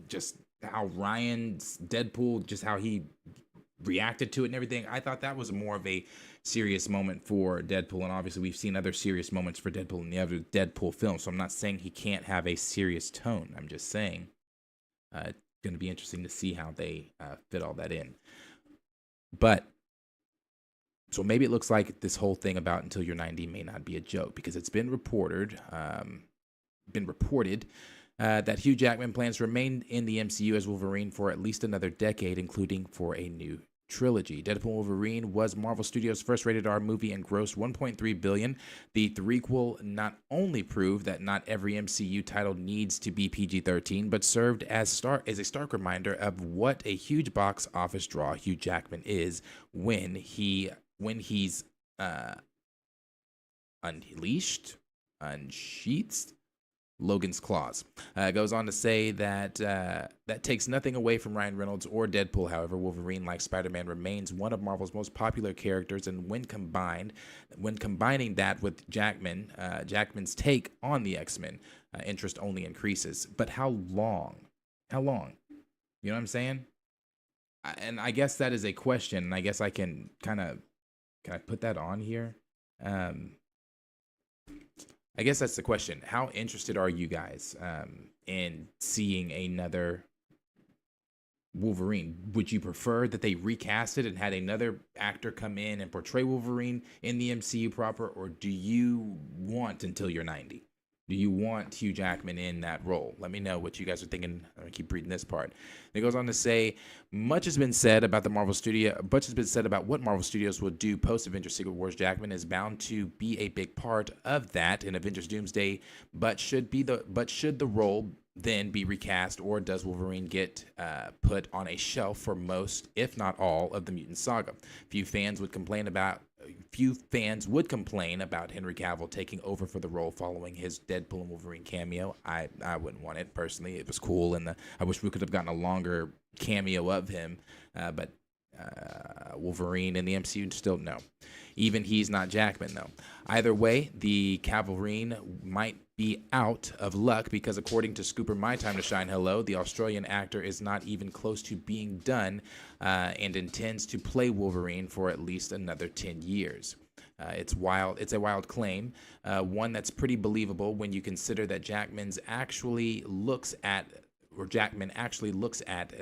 just how Ryan's Deadpool, just how he reacted to it and everything. I thought that was more of a serious moment for Deadpool, and obviously we've seen other serious moments for Deadpool in the other Deadpool films, so I'm not saying he can't have a serious tone. I'm just saying it's going to be interesting to see how they fit all that in. But so maybe it looks like this whole thing about Until You're 90 may not be a joke, because it's been reported that Hugh Jackman plans to remain in the MCU as Wolverine for at least another decade, including for a new trilogy. Deadpool and Wolverine was Marvel Studios' first rated R movie and grossed $1.3 billion. The threequel not only proved that not every MCU title needs to be PG-13, but served as a stark reminder of what a huge box office draw Hugh Jackman is when he's unsheathed Logan's claws. Goes on to say that that takes nothing away from Ryan Reynolds or Deadpool. However, Wolverine, like Spider-Man, remains one of Marvel's most popular characters, and when combining that with Jackman's take on the X-Men, interest only increases. But how long? How long? You know what I'm saying? And I guess that is a question. And I guess I can can I put that on here? Um, I guess that's the question. How interested are you guys in seeing another Wolverine? Would you prefer that they recast it and had another actor come in and portray Wolverine in the MCU proper, or do you want until you're 90? Do you want Hugh Jackman in that role? Let me know what you guys are thinking. I'm gonna keep reading this part. It goes on to say, much has been said about the Marvel Studio. Much has been said about what Marvel Studios will do post Avengers: Secret Wars. Jackman is bound to be a big part of that in Avengers: Doomsday, but should the role then be recast, or does Wolverine get put on a shelf for most, if not all, of the mutant saga? Few fans would complain about Henry Cavill taking over for the role following his Deadpool and Wolverine cameo. I wouldn't want it personally. It was cool, and I wish we could have gotten a longer cameo of him, but Wolverine in the MCU still no. Even he's not Jackman though. Either way, the Wolverine might be out of luck because according to Scooper My Time to Shine Hello, the Australian actor is not even close to being done and intends to play Wolverine for at least another 10 years. It's a wild claim, one that's pretty believable when you consider that Jackman actually looks at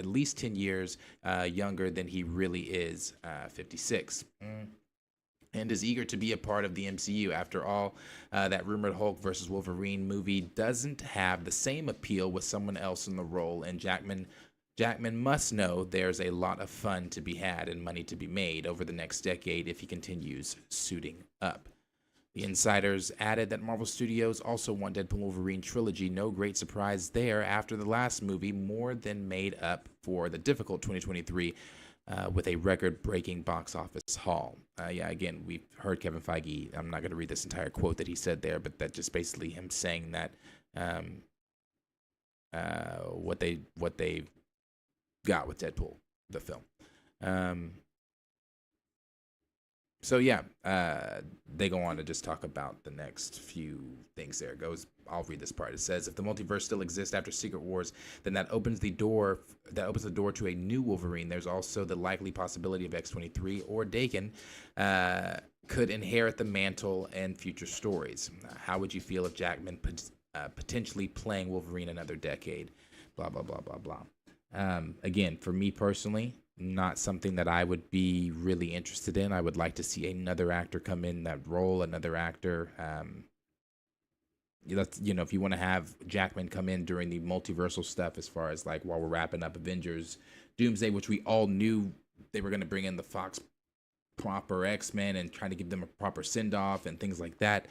least 10 years younger than he really is, 56. And is eager to be a part of the MCU. After all, that rumored Hulk versus Wolverine movie doesn't have the same appeal with someone else in the role, and Jackman must know there's a lot of fun to be had and money to be made over the next decade if he continues suiting up. The insiders added that Marvel Studios also want Deadpool Wolverine trilogy. No great surprise there after the last movie more than made up for the difficult 2023 with a record-breaking box office haul. Again, we've heard Kevin Feige. I'm not going to read this entire quote that he said there, but that just basically him saying that what they got with Deadpool, the film. They go on to just talk about the next few things there. It goes, I'll read this part. It says, if the multiverse still exists after Secret Wars, then that opens the door to a new Wolverine. There's also the likely possibility of X-23 or Daken could inherit the mantle and future stories. How would you feel if Jackman potentially playing Wolverine another decade? Blah, blah, blah, blah, blah. Again, for me personally, not something that I would be really interested in. I would like to see another actor come in that role, another actor. If you want to have Jackman come in during the multiversal stuff, as far as like while we're wrapping up Avengers Doomsday, which we all knew they were going to bring in the Fox proper X-Men and trying to give them a proper send-off and things like that.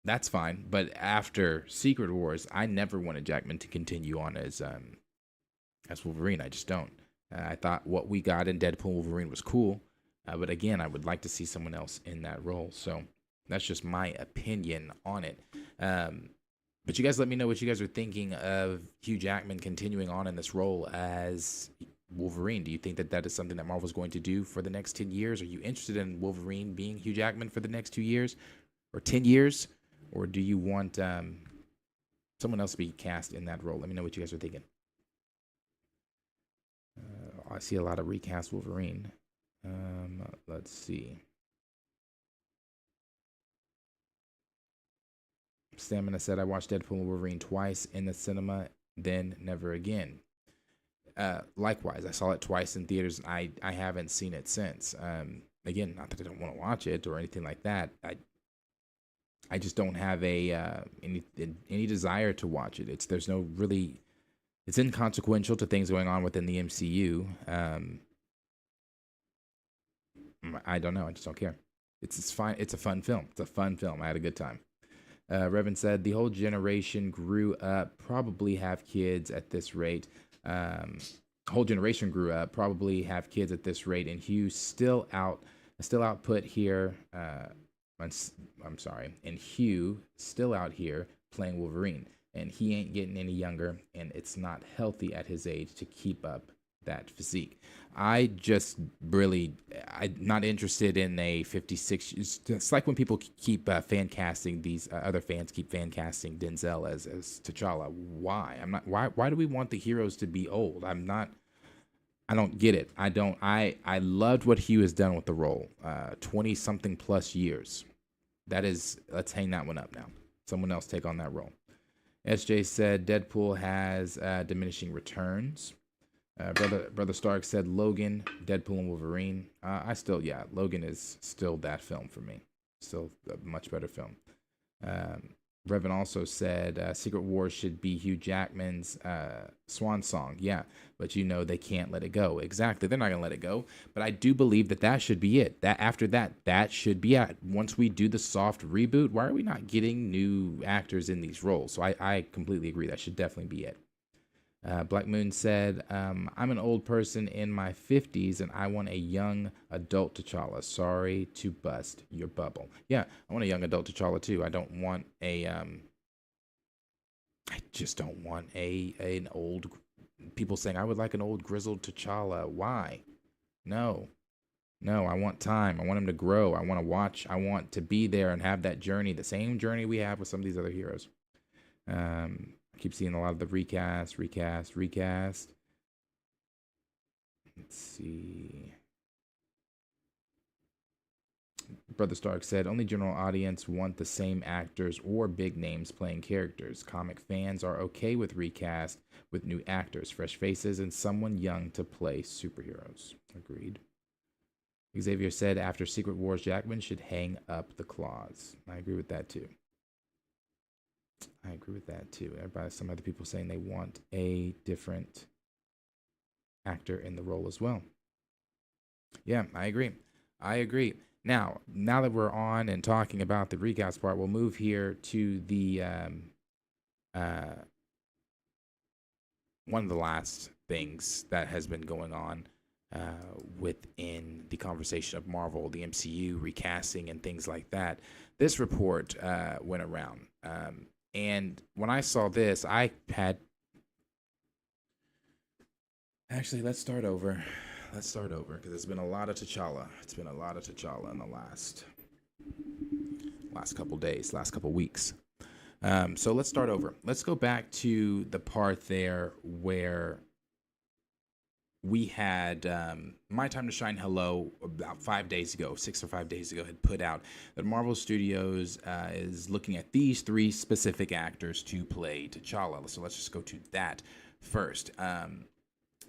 That's fine. But after Secret Wars, I never wanted Jackman to continue on as Wolverine. I just don't. I thought what we got in Deadpool Wolverine was cool. But again, I would like to see someone else in that role. So that's just my opinion on it. But you guys let me know what you guys are thinking of Hugh Jackman continuing on in this role as Wolverine. Do you think that is something that Marvel's going to do for the next 10 years? Are you interested in Wolverine being Hugh Jackman for the next 2 years or 10 years? Or do you want someone else to be cast in that role? Let me know what you guys are thinking. I see a lot of recast Wolverine. Let's see. Stamina said, I watched Deadpool and Wolverine twice in the cinema, then never again. Likewise, I saw it twice in theaters, and I haven't seen it since. Again, not that I don't want to watch it or anything like that. I just don't have any desire to watch it. It's inconsequential to things going on within the MCU. I don't know. I just don't care. It's fine. It's a fun film. It's a fun film. I had a good time. Revan said, the whole generation grew up, probably have kids at this rate. Whole generation grew up, probably have kids at this rate, and Hugh still output here. I'm sorry, and Hugh still out here playing Wolverine, and he ain't getting any younger, and it's not healthy at his age to keep up that physique. I'm not interested in a 56. It's like when people keep fan casting these other fans keep fan casting Denzel as T'Challa. Why? I'm not. Why do we want the heroes to be old? I'm not. I don't get it. I loved what he has done with the role. 20 something plus years. Let's hang that one up now. Someone else take on that role. SJ said Deadpool has diminishing returns. Brother Stark said Logan, Deadpool, and Wolverine. Logan is still that film for me. Still a much better film. Revan also said Secret Wars should be Hugh Jackman's swan song. Yeah, but they can't let it go. Exactly, they're not gonna let it go. But I do believe that should be it. That after that should be it. Once we do the soft reboot, why are we not getting new actors in these roles? So I completely agree. That should definitely be it. Black Moon said, I'm an old person in my 50s and I want a young adult T'Challa. Sorry to bust your bubble. Yeah, I want a young adult T'Challa too. I don't want I just don't want an old, people saying I would like an old grizzled T'Challa. Why? No, I want time. I want him to grow. I want to watch. I want to be there and have that journey, the same journey we have with some of these other heroes. I keep seeing a lot of the recast. Let's see. Brother Stark said, only general audience want the same actors or big names playing characters. Comic fans are okay with recast with new actors, fresh faces, and someone young to play superheroes. Agreed. Xavier said, after Secret Wars, Jackman should hang up the claws. I agree with that too. Some other people saying they want a different actor in the role as well. Yeah, I agree. Now that we're on and talking about the recast part, we'll move here to the one of the last things that has been going on within the conversation of Marvel, the MCU, recasting, and things like that. This report went around. And when I saw this, I had... Actually, let's start over, because there's been a lot of T'Challa. It's been a lot of T'Challa in the last couple days, last couple weeks. So let's start over. Let's go back to the part there where we had My Time to Shine Hello about 5 days ago, 6 or 5 days ago, had put out that Marvel Studios is looking at these 3 specific actors to play T'Challa. So let's just go to that first.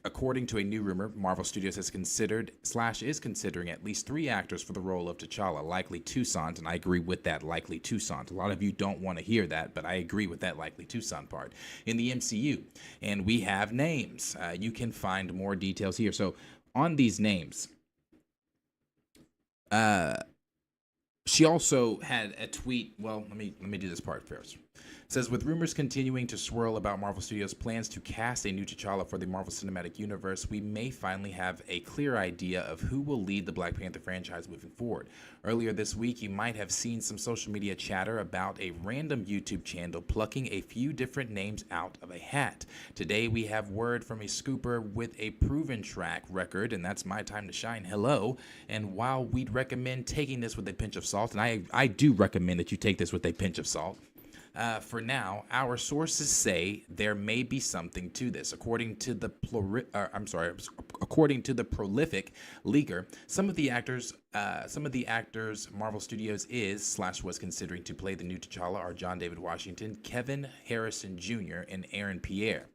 According to a new rumor, Marvel Studios has considered / is considering at least 3 actors for the role of T'Challa, likely Toussaint, and I agree with that, likely Toussaint. A lot of you don't want to hear that, but I agree with that likely Toussaint part in the MCU. And we have names. You can find more details here. So on these names, she also had a tweet. Well, let me do this part first. It says, with rumors continuing to swirl about Marvel Studios' plans to cast a new T'Challa for the Marvel Cinematic Universe, we may finally have a clear idea of who will lead the Black Panther franchise moving forward. Earlier this week, you might have seen some social media chatter about a random YouTube channel plucking a few different names out of a hat. Today, we have word from a scooper with a proven track record, and that's My Time to Shine Hello. And while we'd recommend taking this with a pinch of salt, and I do recommend that you take this with a pinch of salt, for now, our sources say there may be something to this. According to the prolific leaker, some of the actors Marvel Studios was considering to play the new T'Challa are John David Washington, Kevin Harrison Jr., and Aaron Pierre.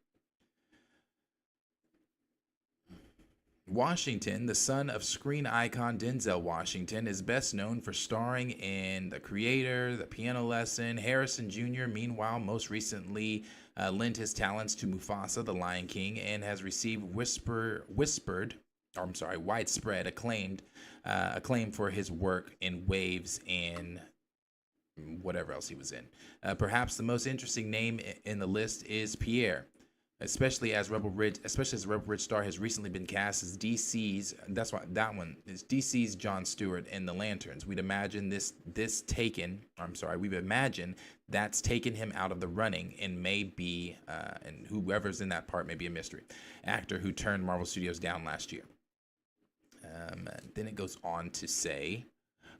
Washington, the son of screen icon Denzel Washington, is best known for starring in The Creator, The Piano Lesson. Harrison Jr., meanwhile, most recently lent his talents to Mufasa, the Lion King, and has received widespread acclaim for his work in Waves and whatever else he was in. Perhaps the most interesting name in the list is Pierre. especially as Rebel Ridge Star has recently been cast as DC's. That's why that one is DC's Jon Stewart in the Lanterns. We'd imagine we've imagined that's taken him out of the running and may be, and whoever's in that part may be a mystery actor who turned Marvel Studios down last year. Then it goes on to say,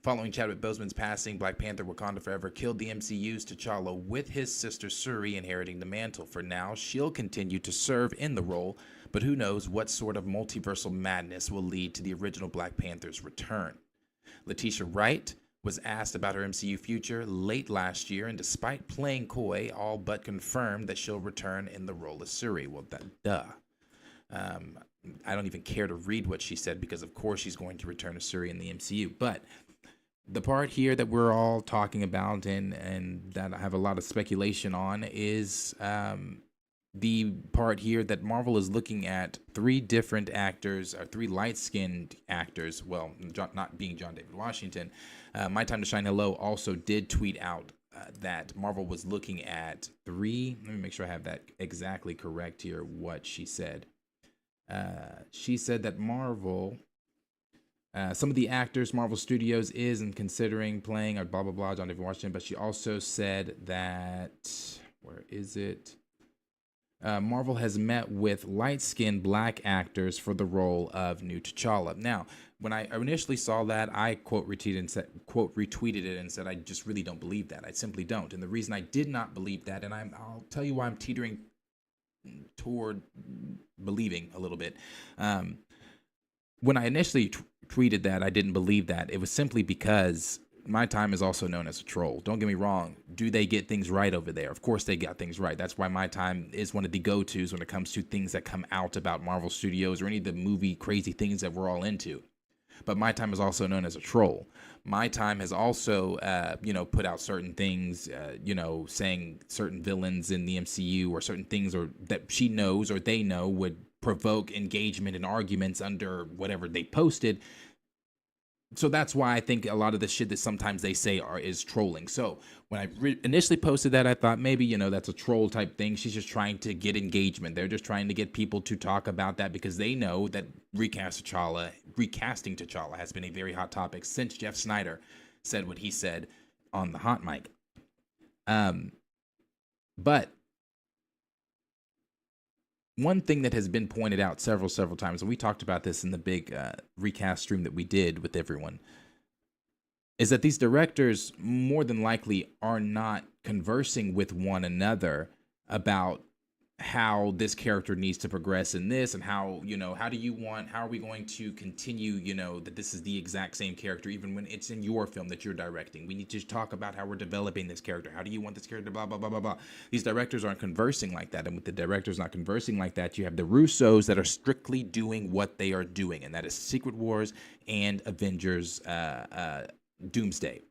following Chadwick Boseman's passing, Black Panther Wakanda Forever killed the MCU's T'Challa with his sister Shuri inheriting the mantle. For now, she'll continue to serve in the role, but who knows what sort of multiversal madness will lead to the original Black Panther's return. Letitia Wright was asked about her MCU future late last year, and despite playing coy, all but confirmed that she'll return in the role of Shuri. Well, I don't even care to read what she said because, of course, she's going to return as Shuri in the MCU. But the part here that we're all talking about and that I have a lot of speculation on is the part here that Marvel is looking at three different actors, or three light-skinned actors. Well, not being John David Washington. My Time to Shine Hello also did tweet out that Marvel was looking at three. Let me make sure I have that exactly correct here, what she said. She said that Marvel, some of the actors Marvel Studios is and considering playing are blah, blah, blah, John David Washington. But she also said that, where is it? Marvel has met with light-skinned black actors for the role of new T'Challa. Now, when I initially saw that, I retweeted it and said, I just really don't believe that. I simply don't. And the reason I did not believe that, and I'll tell you why I'm teetering toward believing a little bit. When I initially tweeted that, I didn't believe that. It was simply because My Time is also known as a troll. Don't get me wrong. Do they get things right over there? Of course they got things right. That's why My Time is one of the go-tos when it comes to things that come out about Marvel Studios or any of the movie crazy things that we're all into. But My Time is also known as a troll. My Time has also, put out certain things, saying certain villains in the MCU or certain things or that she knows or they know would provoke engagement and arguments under whatever they posted. So that's why I think a lot of the shit that sometimes they say is trolling. So when I initially posted that, I thought maybe, that's a troll type thing. She's just trying to get engagement. They're just trying to get people to talk about that because they know that recasting T'Challa has been a very hot topic since Jeff Snyder said what he said on the hot mic. But one thing that has been pointed out several times, and we talked about this in the big recast stream that we did with everyone, is that these directors more than likely are not conversing with one another about how this character needs to progress in this and how are we going to continue, that this is the exact same character even when it's in your film that you're directing. We need to talk about how we're developing this character. How do you want this character, blah, blah, blah, blah, blah. These directors aren't conversing like that. And with the directors not conversing like that, you have the Russos that are strictly doing what they are doing. And that is Secret Wars and Avengers Doomsday.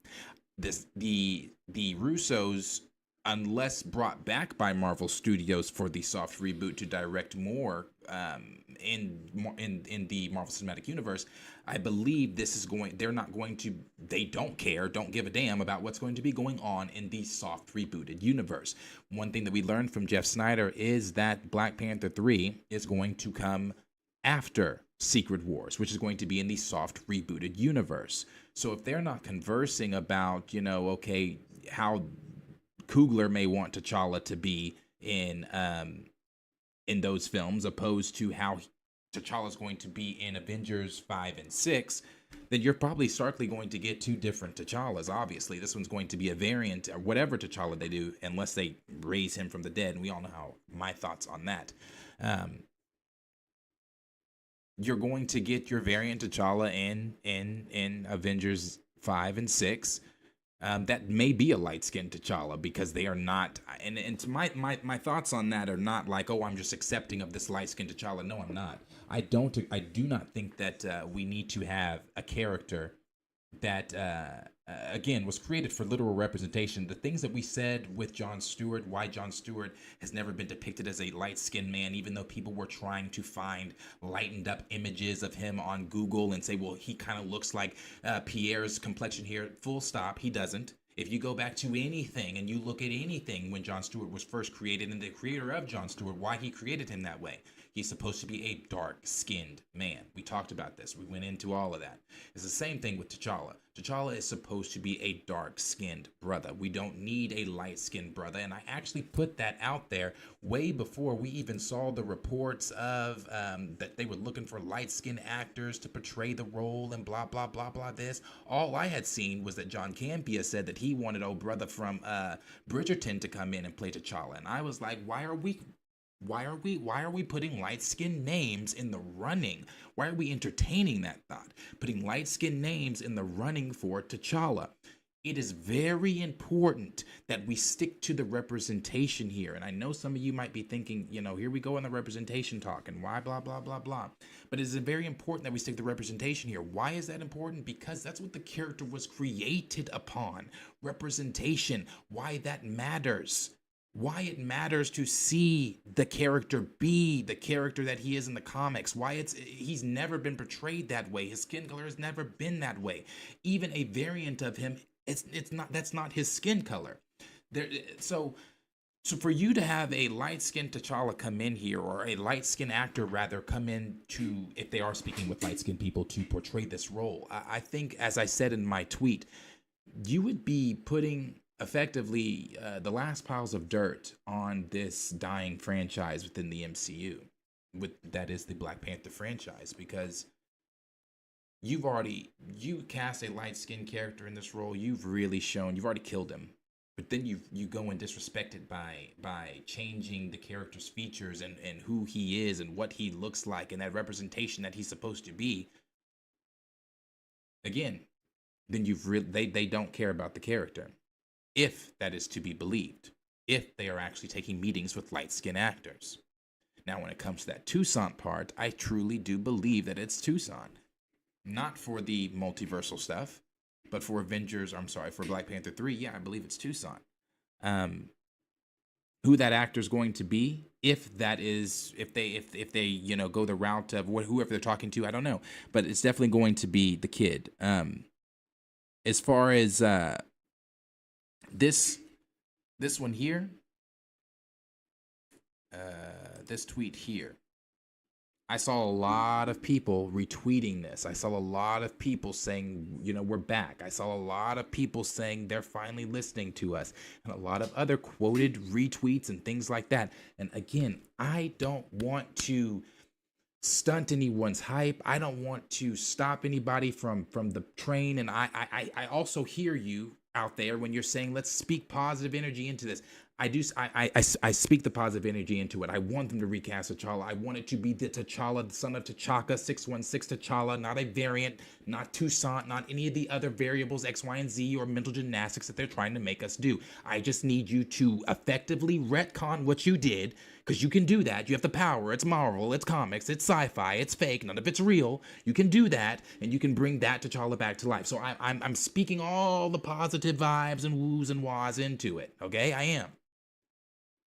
The Russos, unless brought back by Marvel Studios for the soft reboot to direct more in the Marvel Cinematic Universe, I believe they don't give a damn about what's going to be going on in the soft rebooted universe. One thing that we learned from Jeff Snyder is that Black Panther 3 is going to come after Secret Wars, which is going to be in the soft rebooted universe. So if they're not conversing about, how Coogler may want T'Challa to be in those films, opposed to how T'Challa is going to be in Avengers 5 and 6, then you're probably starkly going to get two different T'Challas. Obviously, this one's going to be a variant or whatever T'Challa they do, unless they raise him from the dead, and we all know how my thoughts on that. You're going to get your variant T'Challa in Avengers 5 and 6. That may be a light-skinned T'Challa because they are not, and my thoughts on that are not like, oh, I'm just accepting of this light-skinned T'Challa. No, I'm not. I do not think that we need to have a character that again was created for literal representation. The things that we said with Jon Stewart, why Jon Stewart has never been depicted as a light-skinned man, even though people were trying to find lightened up images of him on Google and say, well, he kind of looks like Pierre's complexion here. Full stop. He doesn't. If you go back to anything and you look at anything when Jon Stewart was first created and the creator of Jon Stewart, why he created him that way. He's supposed to be a dark-skinned man. We talked about this. We went into all of that. It's the same thing with T'Challa. T'Challa is supposed to be a dark-skinned brother. We don't need a light-skinned brother. And I actually put that out there way before we even saw the reports of that they were looking for light-skinned actors to portray the role and blah, blah, blah, blah, this. All I had seen was that John Campea said that he wanted old brother from Bridgerton to come in and play T'Challa. And I was like, why are we putting light-skinned names in the running? Why are we entertaining that thought? Putting light-skinned names in the running for T'Challa. It is very important that we stick to the representation here. And I know some of you might be thinking, here we go on the representation talk and why blah, blah, blah, blah. But it is very important that we stick to representation here. Why is that important? Because that's what the character was created upon. Representation, why that matters. Why it matters to see the character be the character that he is in the comics. Why he's never been portrayed that way. His skin color has never been that way. Even a variant of him, that's not his skin color. So for you to have a light-skinned T'Challa come in here, or a light-skinned actor rather come in to, if they are speaking with light-skinned people, to portray this role, I think, as I said in my tweet, you would be putting effectively the last piles of dirt on this dying franchise within the MCU, that is the Black Panther franchise, because you cast a light-skinned character in this role. You've already killed him, but then you go and disrespect it by changing the character's features and who he is and what he looks like and that representation that he's supposed to be. Again, then they don't care about the character. If that is to be believed, if they are actually taking meetings with light-skinned actors. Now, when it comes to that Toussaint part, I truly do believe that it's Toussaint. Not for the multiversal stuff, but for for Black Panther 3, yeah, I believe it's Toussaint. Who that actor is going to be, if they go the route of whoever they're talking to, I don't know. But it's definitely going to be the kid. As far as this one here, this tweet here, I saw a lot of people retweeting this. I saw a lot of people saying, we're back. I saw a lot of people saying they're finally listening to us, and a lot of other quoted retweets and things like that. And again, I don't want to stunt anyone's hype. I don't want to stop anybody from the train. And I also hear you out there when you're saying, let's speak positive energy into this. I speak the positive energy into it. I want them to recast T'Challa. I want it to be the T'Challa, the son of T'Chaka, 616 T'Challa, not a variant, not Toussaint, not any of the other variables, X, Y, and Z, or mental gymnastics that they're trying to make us do. I just need you to effectively retcon what you did, because you can do that. You have the power. It's Marvel, it's comics, it's sci-fi, it's fake, none of it's real. You can do that, and you can bring that T'Challa back to life. So I'm speaking all the positive vibes and woos and wahs into it, okay? I am.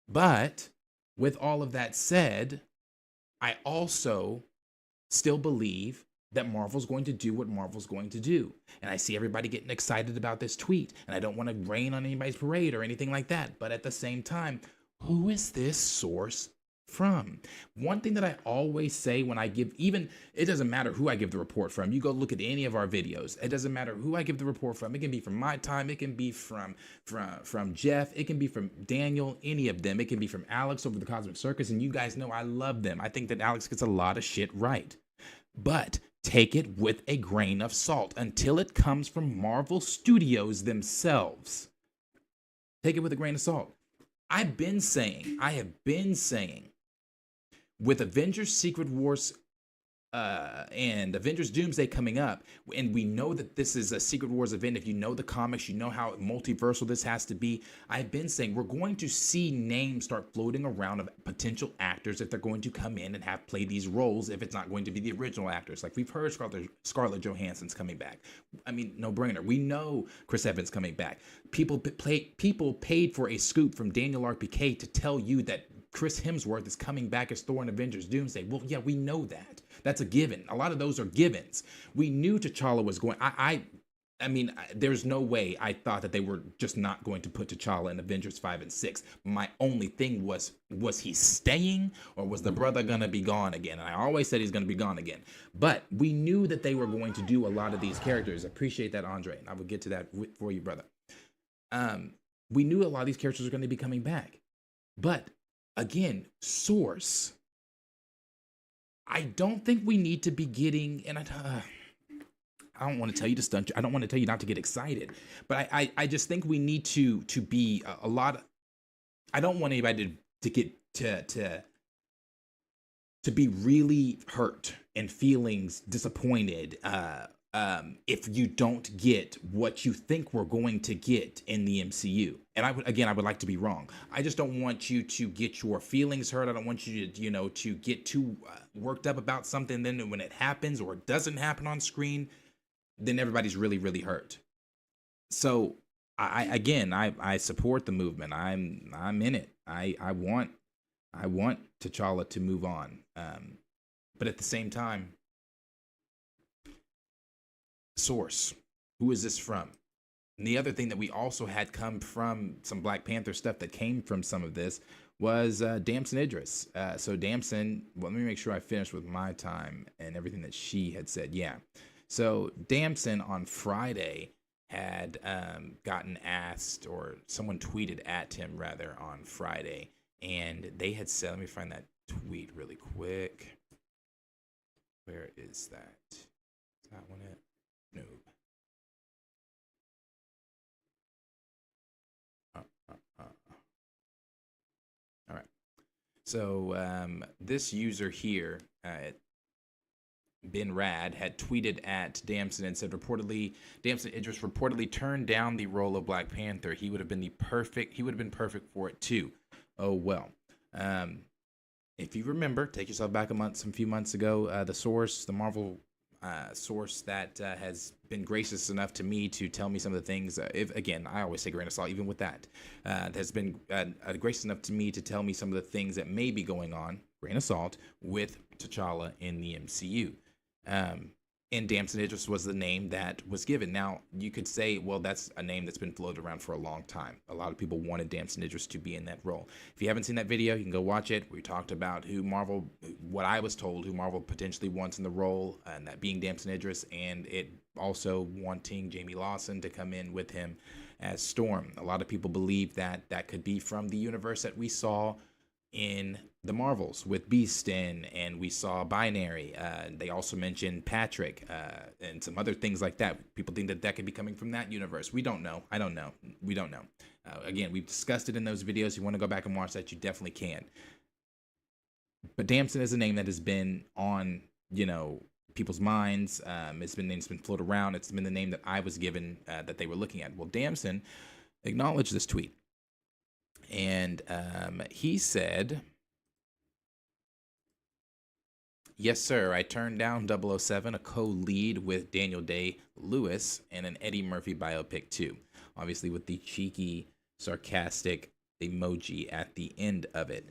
But with all of that said, I also still believe that Marvel's going to do what Marvel's going to do. And I see everybody getting excited about this tweet, and I don't want to rain on anybody's parade or anything like that. But at the same time, who is this source from? One thing that I always say when I give, it doesn't matter who I give the report from. You go look at any of our videos. It doesn't matter who I give the report from. It can be from my time. It can be from Jeff. It can be from Daniel, any of them. It can be from Alex over the Cosmic Circus. And you guys know I love them. I think that Alex gets a lot of shit right. But take it with a grain of salt until it comes from Marvel Studios themselves. Take it with a grain of salt. I have been saying, with Avengers Secret Wars and Avengers Doomsday coming up, and we know that this is a Secret Wars event. If you know the comics, you know how multiversal this has to be. I've been saying we're going to see names start floating around of potential actors if they're going to come in and have play these roles, if it's not going to be the original actors. Like we've heard Scarlett Johansson's coming back. I mean, no brainer. We know Chris Evans coming back. People paid for a scoop from Daniel RPK to tell you that Chris Hemsworth is coming back as Thor in Avengers Doomsday. Well, yeah, we know that. That's a given. A lot of those are givens. We knew T'Challa was going. I mean, there's no way I thought that they were just not going to put T'Challa in Avengers 5 and 6. My only thing was he staying, or was the brother going to be gone again? And I always said he's going to be gone again. But we knew that they were going to do a lot of these characters. Appreciate that, Andre. And I will get to that for you, brother. We knew a lot of these characters were going to be coming back. But again, Source. I don't think we need to be getting, and I don't want to tell you to stunt you. I don't want to tell you not to get excited, but I just think we need to be a lot. I don't want anybody to get to be really hurt and feelings disappointed if you don't get what you think we're going to get in the MCU. And I would like to be wrong. I just don't want you to get your feelings hurt. I don't want you to, to get too worked up about something. Then when it happens or it doesn't happen on screen, then everybody's really, really hurt. So I support the movement. I'm in it. I want T'Challa to move on. But at the same time, Source, who is this from? And the other thing that we also had come from some Black Panther stuff that came from some of this was Damson Idris. So Damson, well, let me make sure I finished with my time and everything that she had said. Yeah. So Damson on Friday had gotten asked, or someone tweeted at him rather on Friday, and they had said, let me find that tweet really quick. Where is that? Is that one it? No. All right. So this user here, Ben Rad, had tweeted at Damson and said, reportedly, Damson Idris reportedly turned down the role of Black Panther. He would have been perfect for it too. Oh well. If you remember, take yourself back some few months ago, the Marvel source that has been gracious enough to me to tell me some of the things. Again, I always take a grain of salt, even with that. Has been gracious enough to me to tell me some of the things that may be going on, grain of salt, with T'Challa in the MCU. And Damson Idris was the name that was given. Now, you could say, well, that's a name that's been floated around for a long time. A lot of people wanted Damson Idris to be in that role. If you haven't seen that video, you can go watch it. We talked about what I was told, who Marvel potentially wants in the role, and that being Damson Idris, and it also wanting Jamie Lawson to come in with him as Storm. A lot of people believe that that could be from the universe that we saw in the Marvels with Beast and we saw Binary. They also mentioned Patrick and some other things like that. People think that could be coming from that universe. We don't know. I don't know. We don't know. Again, we've discussed it in those videos. If you want to go back and watch that, you definitely can. But Damson is a name that has been on, people's minds. It's been floated around. It's been the name that I was given that they were looking at. Well, Damson acknowledged this tweet. And he said, yes, sir, I turned down 007, a co-lead with Daniel Day-Lewis, and an Eddie Murphy biopic too. Obviously with the cheeky, sarcastic emoji at the end of it.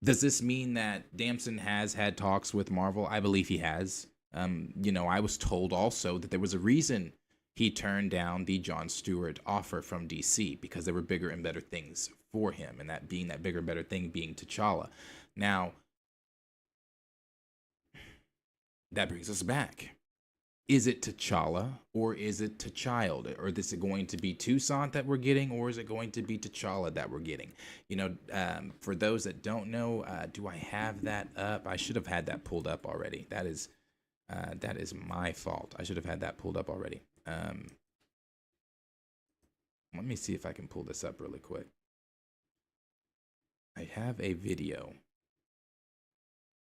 Does this mean that Damson has had talks with Marvel? I believe he has. I was told also that there was a reason he turned down the Jon Stewart offer from DC, because there were bigger and better things for him, and that bigger and better thing being T'Challa. Now, that brings us back. Is it T'Challa or is it T'Child? Or is it going to be Toussaint that we're getting, or is it going to be T'Challa that we're getting? For those that don't know, do I have that up? I should have had that pulled up already. That is my fault. I should have had that pulled up already. Let me see if I can pull this up really quick. I have a video.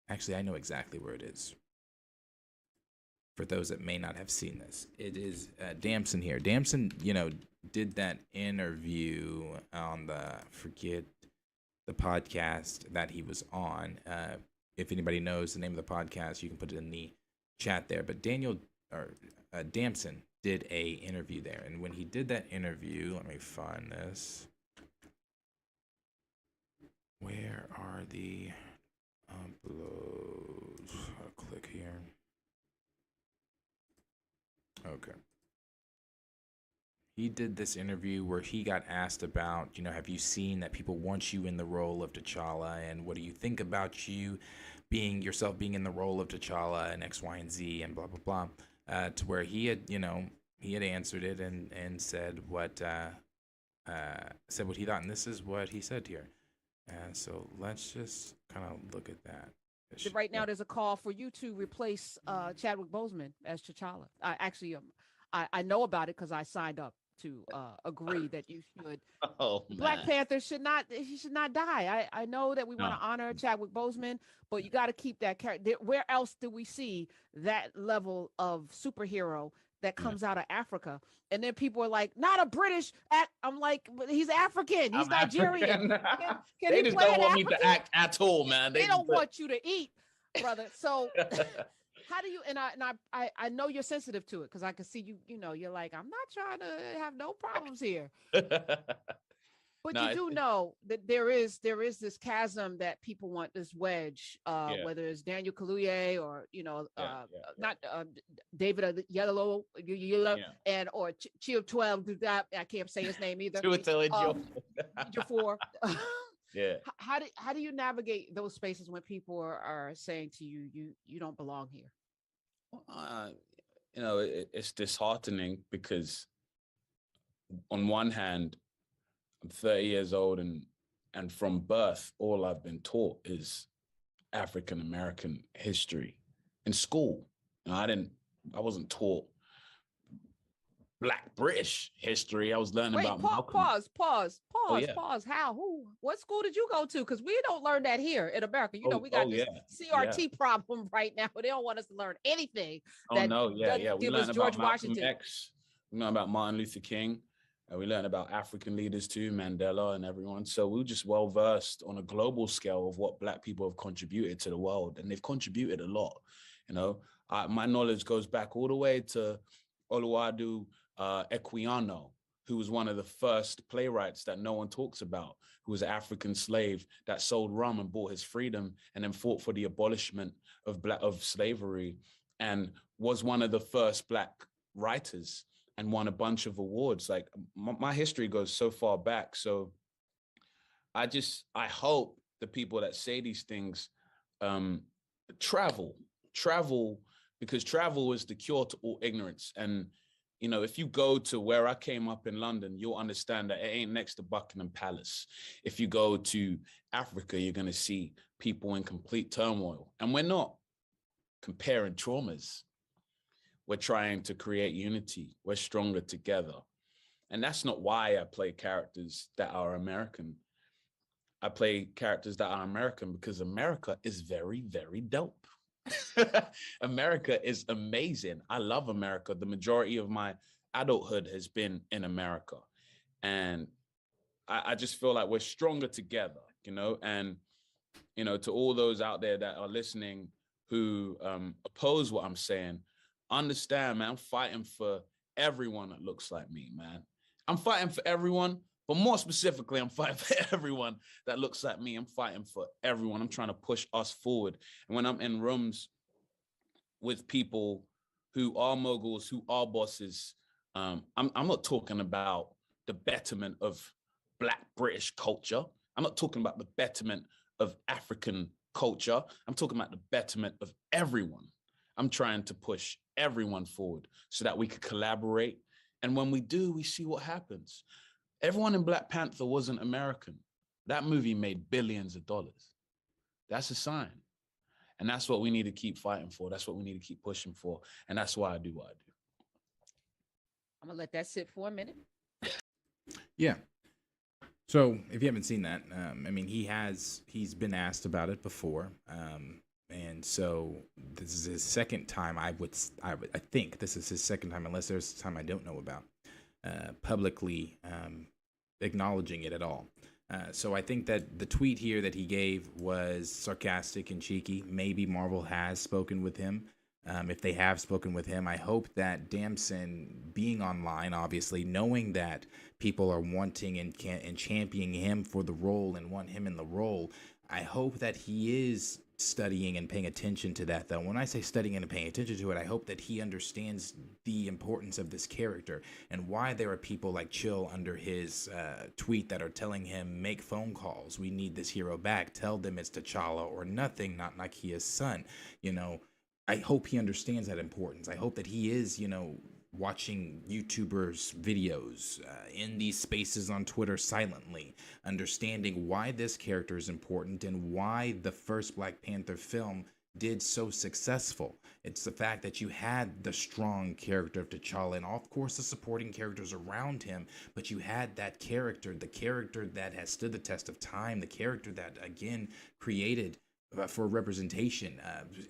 Actually, I know exactly where it is. For those that may not have seen this, it is Damson here. Damson, did that interview on the podcast that he was on. If anybody knows the name of the podcast, you can put it in the chat there. But Damson did a interview there, and when he did that interview, let me find this. Where are the uploads? I'll click here. Okay. He did this interview where he got asked about, have you seen that people want you in the role of T'Challa, and what do you think about you being in the role of T'Challa and X, Y, and Z and blah blah blah, to where he had answered it and said what he thought, and this is what he said here. So let's just kind of look at that. Right now, there's a call for you to replace Chadwick Boseman as T'Challa. I know about it because I signed up to agree that you should. Oh, Black man. Panther should not die. I know that we want to honor Chadwick Boseman, but you got to keep that character. Where else do we see that level of superhero that comes out of Africa? And then people are like, not a British act. I'm like, but he's African. He's Nigerian. Can They he just play don't an want me African? to act at all, man. They don't want you to eat, brother. So how do you, and I know you're sensitive to it because I can see you, you're like, I'm not trying to have no problems here. But No, you do know that there is this chasm that people want, this wedge, whether it's Daniel Kaluuya or not David Yellow and or Chill 12. I can't say his name either. Ejiofor. Yeah. How do you navigate those spaces when people are saying to you, you don't belong here? It's disheartening because on one hand, I'm 30 years old and from birth, all I've been taught is African American history in school. I wasn't taught Black British history. I was learning about Malcolm. Pause. How? Who? What school did you go to? Because we don't learn that here in America. We got this CRT problem right now. They don't want us to learn anything. We learned about George Malcolm Washington. X. We learned about Martin Luther King. And we learned about African leaders too, Mandela and everyone. So we were just well versed on a global scale of what Black people have contributed to the world, and they've contributed a lot. My knowledge goes back all the way to Oluwadu Equiano, who was one of the first playwrights that no one talks about, who was an African slave that sold rum and bought his freedom, and then fought for the abolishment of slavery, and was one of the first Black writers, and won a bunch of awards. Like my history goes so far back. So I hope the people that say these things travel, because travel is the cure to all ignorance. And, if you go to where I came up in London, you'll understand that it ain't next to Buckingham Palace. If you go to Africa, you're going to see people in complete turmoil. And we're not comparing traumas. We're trying to create unity. We're stronger together. And that's not why I play characters that are American. I play characters that are American because America is very, very dope. America is amazing. I love America. The majority of my adulthood has been in America. And I just feel like we're stronger together, and, to all those out there that are listening who oppose what I'm saying, understand, man, I'm fighting for everyone that looks like me, man. I'm fighting for everyone, but more specifically, I'm fighting for everyone that looks like me. I'm fighting for everyone. I'm trying to push us forward. And when I'm in rooms with people who are moguls, who are bosses, I'm not talking about the betterment of Black British culture. I'm not talking about the betterment of African culture. I'm talking about the betterment of everyone. I'm trying to push everyone forward so that we could collaborate. And when we do, we see what happens. Everyone in Black Panther wasn't American. That movie made billions of dollars. That's a sign. And that's what we need to keep fighting for. That's what we need to keep pushing for. And that's why I do what I do. I'm going to let that sit for a minute. Yeah. So if you haven't seen that, he's been asked about it before. And so this is his second time. I think this is his second time, unless there's a time I don't know about, publicly acknowledging it at all. So I think that the tweet here that he gave was sarcastic and cheeky. Maybe Marvel has spoken with him. If they have spoken with him, I hope that Damson, being online, obviously, knowing that people are wanting and championing him for the role and want him in the role, I hope that he is studying and paying attention to that, though. When I say studying and paying attention to it, I hope that he understands the importance of this character and why there are people like Chill under his tweet that are telling him, make phone calls. We need this hero back. Tell them it's T'Challa or nothing, not Nakia's son. You know, I hope he understands that importance. I hope that he is, you know, watching YouTubers' videos in these spaces on Twitter silently, understanding why this character is important and why the first Black Panther film did so successful. It's the fact that you had the strong character of T'Challa and, of course, the supporting characters around him, but you had that character, the character that has stood the test of time, the character that, again, created for representation,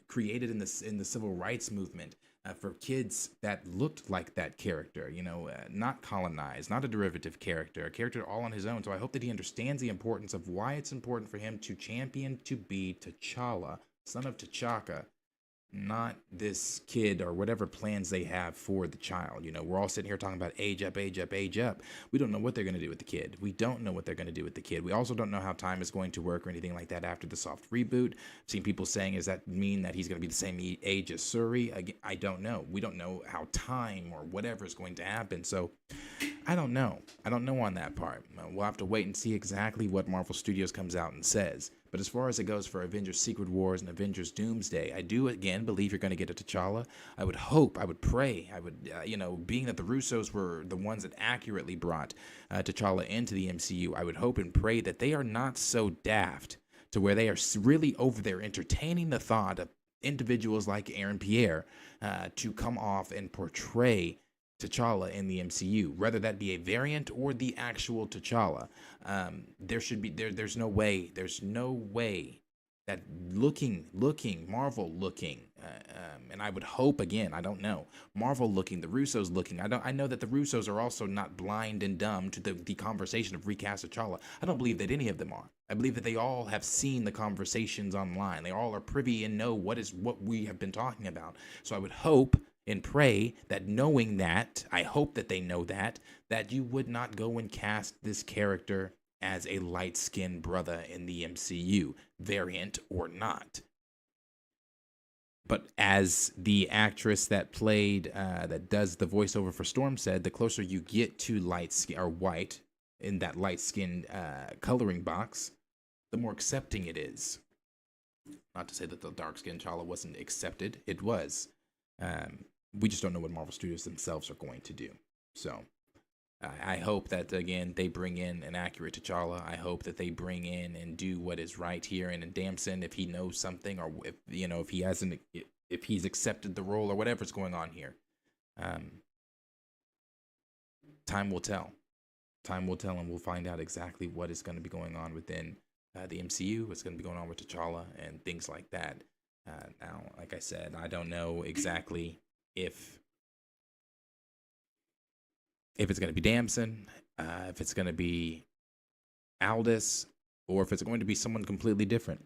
created in the civil rights movement, for kids that looked like that character, you know, not colonized, not a derivative character, a character all on his own. So I hope that he understands the importance of why it's important for him to champion to be T'Challa, son of T'Chaka, not this kid or whatever plans they have for the child. You know, we're all sitting here talking about age up, age up, age up. We don't know what they're going to do with the kid. We don't know what they're going to do with the kid. We also don't know how time is going to work or anything like that after the soft reboot. I've seen people saying, does that mean that he's going to be the same age as Suri? Again, I don't know. We don't know how time or whatever is going to happen. So I don't know. I don't know on that part. We'll have to wait and see exactly what Marvel Studios comes out and says. But as far as it goes for Avengers Secret Wars and Avengers Doomsday, I do, again, believe you're going to get a T'Challa. I would hope, I would pray, I would, you know, being that the Russos were the ones that accurately brought T'Challa into the MCU, I would hope and pray that they are not so daft to where they are really over there entertaining the thought of individuals like Aaron Pierre to come off and portray T'Challa in the MCU, whether that be a variant or the actual T'Challa. There's no way that Marvel looking, and I would hope, again, I don't know, Marvel looking, the Russos looking, I know that the Russos are also not blind and dumb to the conversation of recast T'Challa. I don't believe that any of them are. I believe that they all have seen the conversations online. They all are privy and know what we have been talking about. So I would hope and pray that, knowing that, I hope that they know that you would not go and cast this character as a light-skinned brother in the MCU, variant or not. But as the actress that played, that does the voiceover for Storm said, the closer you get to light skin or white in that light-skinned coloring box, the more accepting it is. Not to say that the dark-skinned T'Challa wasn't accepted. It was. We just don't know what Marvel Studios themselves are going to do. So I hope that, again, they bring in an accurate T'Challa. I hope that they bring in and do what is right here. And in Damson, if he knows something, or if he's accepted the role or whatever's going on here, time will tell. Time will tell, and we'll find out exactly what is going to be going on within the MCU, what's going to be going on with T'Challa and things like that. Now, like I said, I don't know exactly if it's going to be Damson, if it's going to be Aldous, or if it's going to be someone completely different.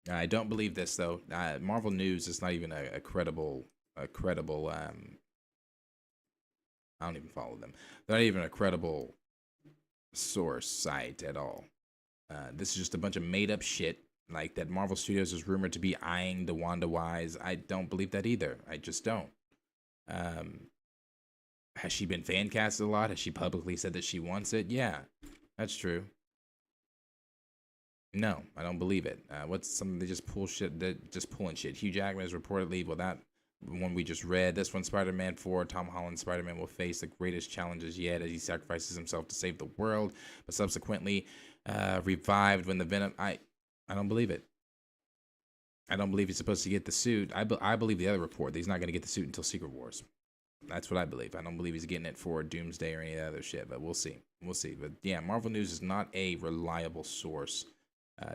I don't believe this, though. Marvel News is not even a credible. I don't even follow them. They're not even a credible source site at all. This is just a bunch of made up shit. Like that Marvel Studios is rumored to be eyeing the Wanda Wise. I don't believe that either. I just don't. Has she been fan casted a lot? Has she publicly said that she wants it? Yeah, that's true. No, I don't believe it. What's something they just pull shit? They're just pulling shit. Hugh Jackman is reportedly, well, that one we just read. This one, Spider-Man 4, Tom Holland's Spider-Man will face the greatest challenges yet as he sacrifices himself to save the world, but subsequently revived when the Venom. I don't believe it. I don't believe he's supposed to get the suit. I believe the other report that he's not going to get the suit until Secret Wars. That's what I believe. I don't believe he's getting it for Doomsday or any other shit, but we'll see. We'll see. But yeah, Marvel News is not a reliable source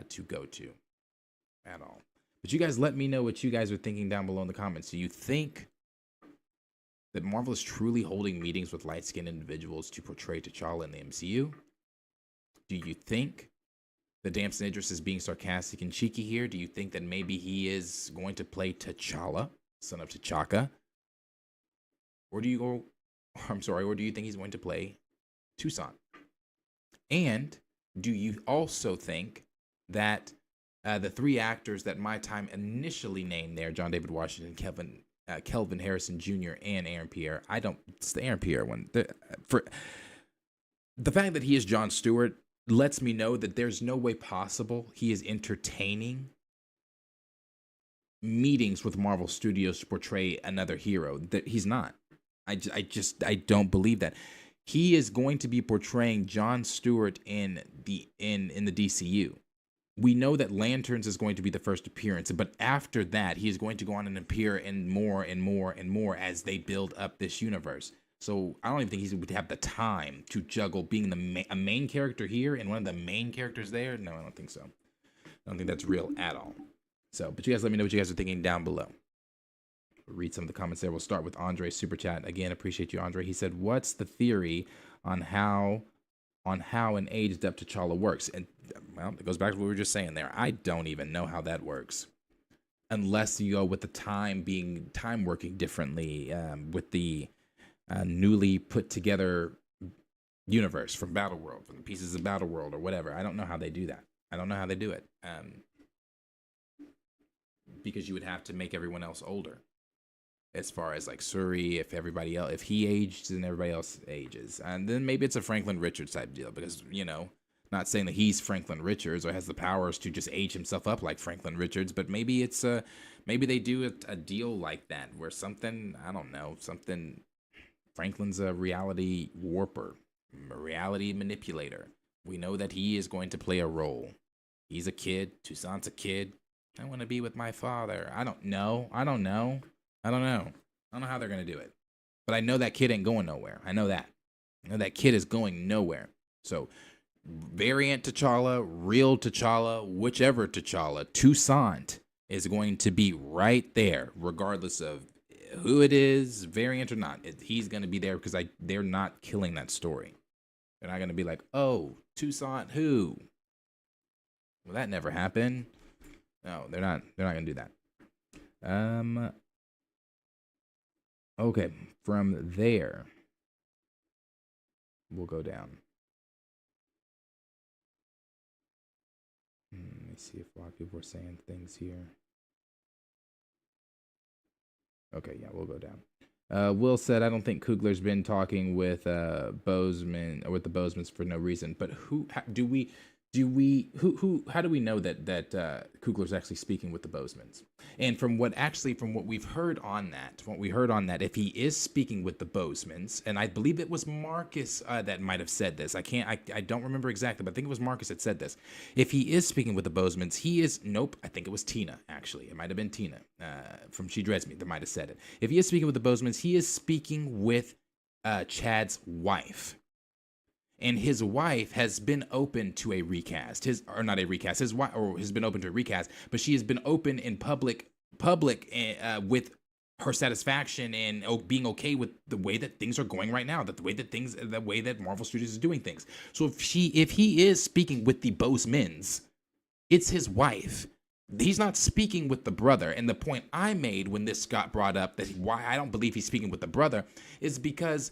to go to at all. But you guys let me know what you guys are thinking down below in the comments. Do you think that Marvel is truly holding meetings with light-skinned individuals to portray T'Challa in the MCU? Do you think that Damson Idris is being sarcastic and cheeky here? Do you think that maybe he is going to play T'Challa, son of T'Chaka? Or do you think he's going to play Toussaint? And do you also think that The three actors that My Time initially named there, John David Washington, Kelvin Harrison Jr., and Aaron Pierre. It's the Aaron Pierre one. For the fact that he is Jon Stewart lets me know that there's no way possible he is entertaining meetings with Marvel Studios to portray another hero. That he's not. I don't believe that. He is going to be portraying Jon Stewart in the DCU. We know that Lanterns is going to be the first appearance, but after that, he is going to go on and appear in more and more and more as they build up this universe. So I don't even think he would have the time to juggle being a main character here and one of the main characters there. No, I don't think so. I don't think that's real at all. So, but you guys let me know what you guys are thinking down below. We'll read some of the comments there. We'll start with Andre's super chat. Again, appreciate you, Andre. He said, "What's the theory on how an aged up T'Challa works?" And well, it goes back to what we were just saying there. I don't even know how that works, unless you go with the time working differently with the newly put together universe from Battleworld, from the pieces of Battleworld or whatever. I don't know how they do that. I don't know how they do it, because you would have to make everyone else older. As far as like Suri, if everybody else, if he aged, then everybody else ages. And then maybe it's a Franklin Richards type deal, because, you know, not saying that he's Franklin Richards or has the powers to just age himself up like Franklin Richards, but maybe it's maybe they do a deal like that where something, I don't know, something, Franklin's a reality warper, a reality manipulator. We know that he is going to play a role. He's a kid. Toussaint's a kid. I want to be with my father. I don't know how they're going to do it. But I know that kid ain't going nowhere. I know that. I know that kid is going nowhere. So, variant T'Challa, real T'Challa, whichever T'Challa, Toussaint is going to be right there, regardless of who it is, variant or not. He's going to be there because they're not killing that story. They're not going to be like, oh, Toussaint who? Well, that never happened. No, they're not going to do that. Okay, from there, we'll go down. Let me see if a lot of people are saying things here. Okay, yeah, we'll go down. Will said, I don't think Coogler's been talking with Boseman or with the Bosemans for no reason. But how do we know that Coogler's actually speaking with the Bosemans? And from what we've heard on that, if he is speaking with the Bosemans, and I believe it was Marcus that might have said this. I don't remember exactly, but I think it was Marcus that said this. If he is speaking with the Bosemans, I think it was Tina, actually. It might have been Tina from She Dreads Me that might have said it. If he is speaking with the Bosemans, he is speaking with Chad's wife. And his wife has been open to a recast. His wife has been open to a recast, but she has been open in public with her satisfaction and being okay with the way that things are going right now, the way that Marvel Studios is doing things. So if he is speaking with the Bosemans, it's his wife. He's not speaking with the brother. And the point I made when this got brought up, that why I don't believe he's speaking with the brother, is because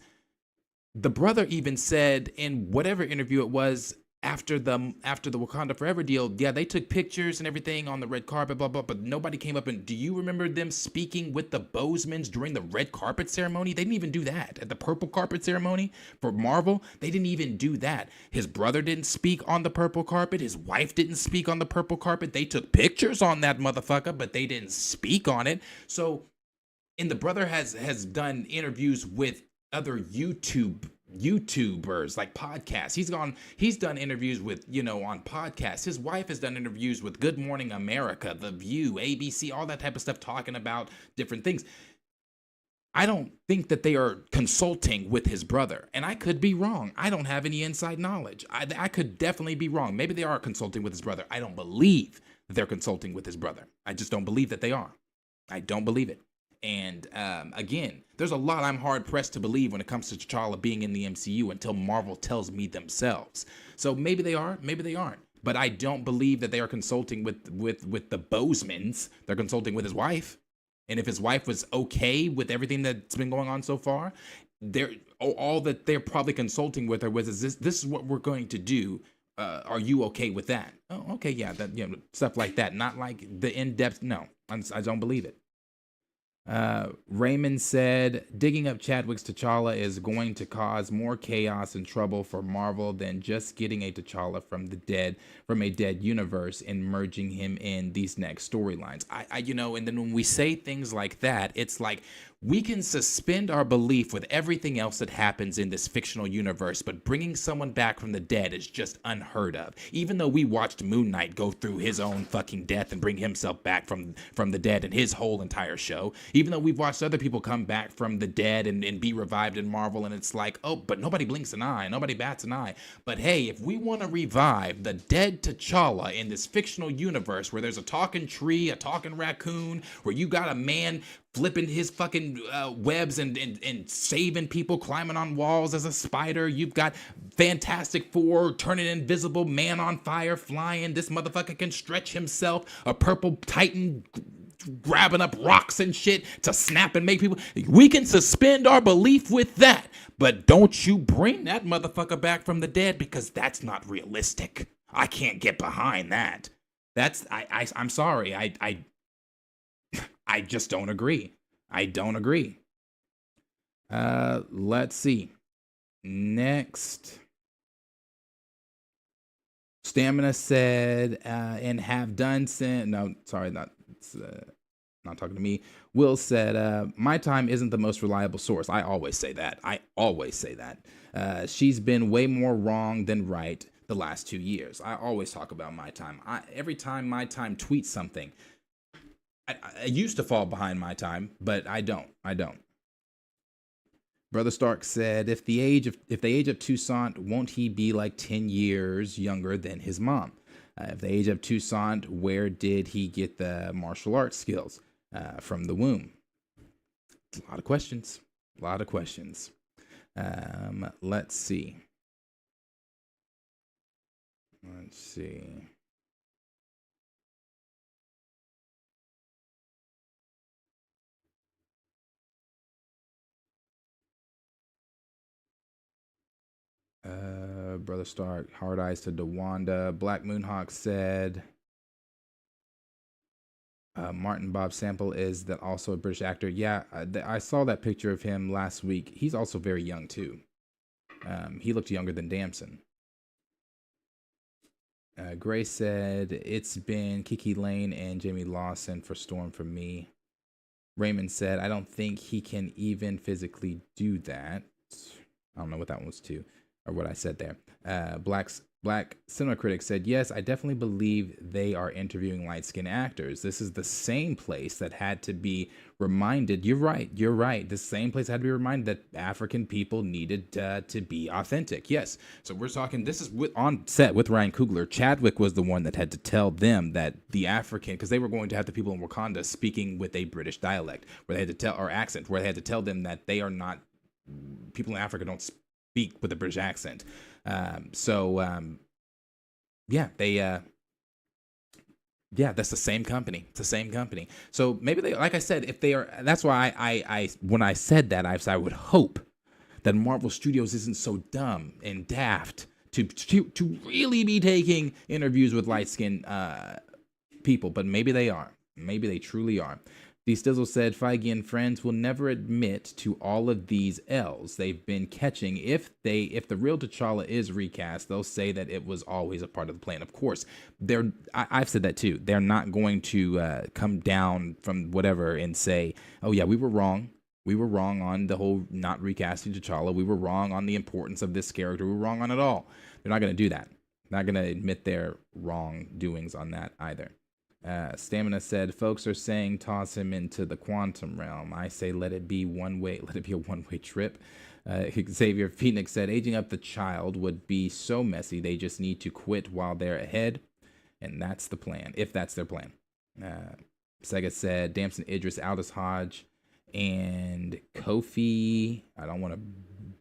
the brother even said in whatever interview it was after the Wakanda Forever deal, yeah, they took pictures and everything on the red carpet, blah, blah, but nobody came up. And do you remember them speaking with the Bosemans during the red carpet ceremony? They didn't even do that. At the purple carpet ceremony for Marvel, they didn't even do that. His brother didn't speak on the purple carpet. His wife didn't speak on the purple carpet. They took pictures on that motherfucker, but they didn't speak on it. So, and the brother has done interviews with other YouTubers, like podcasts. He's done interviews with, on podcasts. His wife has done interviews with Good Morning America, The View, ABC, all that type of stuff, talking about different things. I don't think that they are consulting with his brother, and I could be wrong. I don't have any inside knowledge. I could definitely be wrong. Maybe they are consulting with his brother. I don't believe that they're consulting with his brother. I just don't believe that they are. I don't believe it. And again, there's a lot I'm hard pressed to believe when it comes to T'Challa being in the MCU until Marvel tells me themselves. So maybe they are, maybe they aren't. But I don't believe that they are consulting with the Bosemans. They're consulting with his wife. And if his wife was okay with everything that's been going on so far, all that they're probably consulting with her was, this is what we're going to do are you okay with that? Oh, okay, yeah, that, you know, stuff like that. Not like the in-depth. No, I don't believe it. Raymond said, digging up Chadwick's T'Challa is going to cause more chaos and trouble for Marvel than just getting a T'Challa from a dead universe and merging him in these next storylines. You know, and then when we say things like that, it's like we can suspend our belief with everything else that happens in this fictional universe, but bringing someone back from the dead is just unheard of. Even though we watched Moon Knight go through his own fucking death and bring himself back from the dead in his whole entire show, even though we've watched other people come back from the dead and be revived in Marvel, and it's like, oh, but nobody blinks an eye, nobody bats an eye. But hey, if we want to revive the dead T'Challa in this fictional universe where there's a talking tree, a talking raccoon, where you got a man flipping his fucking webs and saving people, climbing on walls as a spider. You've got Fantastic Four turning invisible, man on fire, flying. This motherfucker can stretch himself. A purple titan grabbing up rocks and shit to snap and make people. We can suspend our belief with that, but don't you bring that motherfucker back from the dead, because that's not realistic. I can't get behind that. I'm sorry. I just don't agree. I don't agree. Let's see. Next. Stamina said, and have done since. No, sorry, not talking to me. Will said, my time isn't the most reliable source. I always say that. She's been way more wrong than right the last 2 years. I always talk about my time. Every time my time tweets something, I used to fall behind my time, but I don't. Brother Stark said, if the age of Toussaint, won't he be like 10 years younger than his mom? If the age of Toussaint, where did he get the martial arts skills? From the womb. A lot of questions. Let's see. Brother Stark, hard eyes to DeWanda. Black Moonhawk said, Martin Bob Sample is that also a British actor. Yeah, I saw that picture of him last week. He's also very young too. He looked younger than Damson. Gray said, it's been Kiki Lane and Jamie Lawson for Storm for me. Raymond said, I don't think he can even physically do that. I don't know what that one was too, or what I said there. Black Cinema Critic said, yes, I definitely believe they are interviewing light-skinned actors. This is the same place that had to be reminded. You're right. The same place had to be reminded that African people needed to be authentic. Yes. So we're talking, this is on set with Ryan Coogler. Chadwick was the one that had to tell them that the African, because they were going to have the people in Wakanda speaking with a British dialect, where they had to tell, or accent, where they had to tell them that they are not, people in Africa don't speak with a British accent. That's the same company. It's the same company. So maybe they, like I said, if they are, that's why I when I said that, I would hope that Marvel Studios isn't so dumb and daft to really be taking interviews with light-skinned people, but maybe they are. Maybe they truly are. D. Stizzle said, Feige and friends will never admit to all of these L's they've been catching. If the real T'Challa is recast, they'll say that it was always a part of the plan. Of course, I've said that too. They're not going to come down from whatever and say, oh yeah, we were wrong. We were wrong on the whole not recasting T'Challa. We were wrong on the importance of this character. We were wrong on it all. They're not going to do that. Not going to admit their wrongdoings on that either. Stamina said, folks are saying toss him into the quantum realm. I say let it be a one-way trip. Xavier Phoenix said, aging up the child would be so messy, they just need to quit while they're ahead. And that's the plan, if that's their plan. Sega said, Damson Idris, Aldous Hodge, and Kofi, I don't want to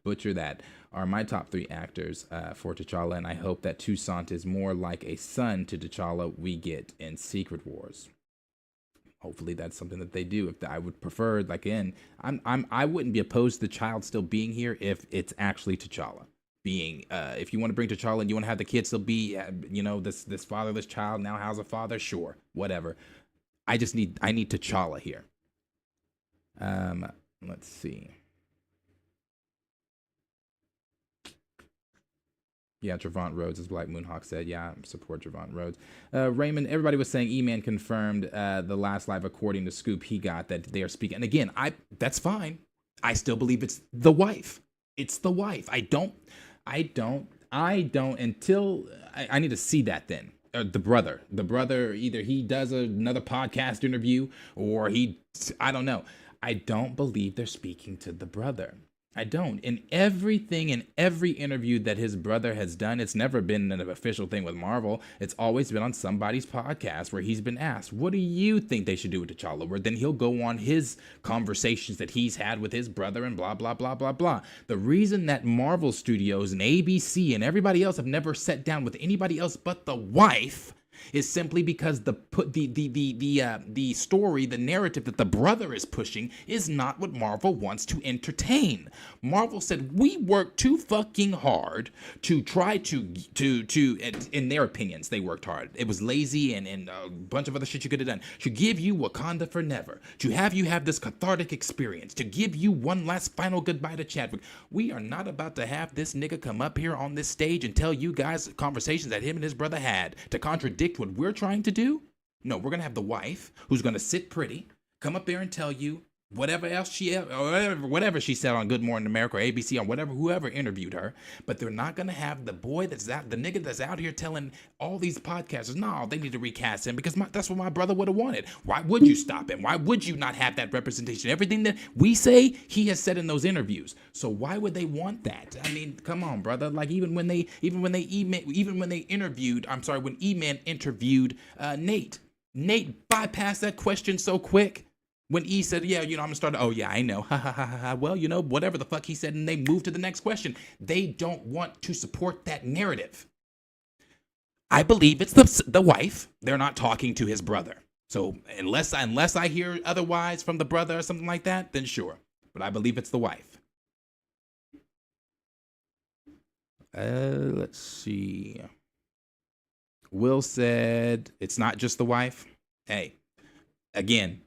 butcher that, are my top 3 actors for T'Challa, and I hope that Toussaint is more like a son to T'Challa we get in Secret Wars. Hopefully that's something that they do. If I would prefer, like, I wouldn't be opposed to the child still being here if it's actually T'Challa. being, if you want to bring T'Challa and you want to have the kid still be, this fatherless child now has a father, sure, whatever. I need T'Challa here. Let's see. Yeah, Trevant Rhodes, as Black Moonhawk said. Yeah, I support Trevant Rhodes. Raymond, everybody was saying E-Man confirmed the last live according to Scoop he got that they are speaking. And again, that's fine. I still believe it's the wife. It's the wife. I don't until I need to see that then. The brother, either he does another podcast interview or I don't know. I don't believe they're speaking to the brother. I don't. In every interview that his brother has done, it's never been an official thing with Marvel. It's always been on somebody's podcast where he's been asked, what do you think they should do with T'Challa? Where then he'll go on his conversations that he's had with his brother and blah, blah, blah, blah, blah. The reason that Marvel Studios and ABC and everybody else have never sat down with anybody else but the wife is simply because the story, the narrative that the brother is pushing is not what Marvel wants to entertain. Marvel said, we worked too fucking hard to try to in their opinions, they worked hard. It was lazy and a bunch of other shit you could have done. To give you Wakanda Forever, to have you have this cathartic experience, to give you one last final goodbye to Chadwick. We are not about to have this nigga come up here on this stage and tell you guys conversations that him and his brother had to contradict what we're trying to do. No, we're gonna have the wife who's gonna sit pretty, come up there and tell you whatever else whatever she said on Good Morning America or ABC or whoever interviewed her. But they're not gonna have the boy the nigga that's out here telling all these podcasters, no, they need to recast him because that's what my brother would have wanted. Why would you stop him? Why would you not have that representation? Everything that we say, he has said in those interviews. So why would they want that? I mean, come on, brother. Like when E-Man interviewed Nate bypassed that question so quick. When E said, yeah, I'm gonna start, oh yeah, I know, ha ha ha ha, well, whatever the fuck he said, and they moved to the next question. They don't want to support that narrative. I believe it's the wife. They're not talking to his brother. So unless I hear otherwise from the brother or something like that, then sure. But I believe it's the wife. Let's see. Will said, it's not just the wife. Hey, again,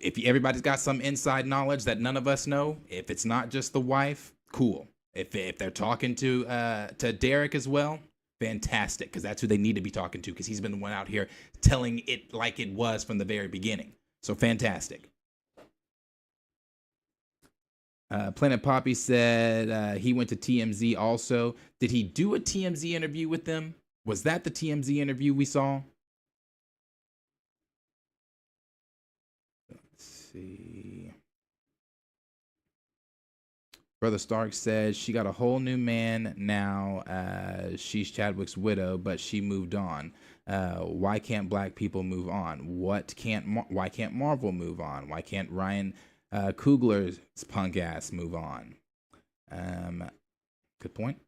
if everybody's got some inside knowledge that none of us know, if it's not just the wife, cool. If they're talking to Derek as well, fantastic, because that's who they need to be talking to, because he's been the one out here telling it like it was from the very beginning. So fantastic. Planet Poppy said he went to TMZ also. Did he do a TMZ interview with them? Was that the TMZ interview we saw? See. Brother Stark says she got a whole new man now. She's Chadwick's widow, but she moved on. Why can't black people move on? Why can't Marvel move on? Why can't Ryan Coogler's punk ass move on? Good point.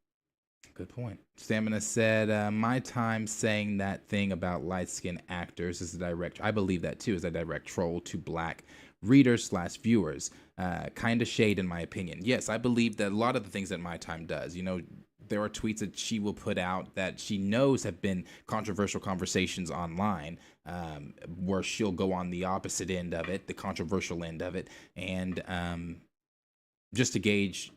Good point. Stamina said, my time saying that thing about light-skinned actors is a direct, I believe that too, is a direct troll to black readers/viewers. Kind of shade in my opinion. Yes, I believe that a lot of the things that My Time does, there are tweets that she will put out that she knows have been controversial conversations online, where she'll go on the opposite end of it, the controversial end of it, and just to get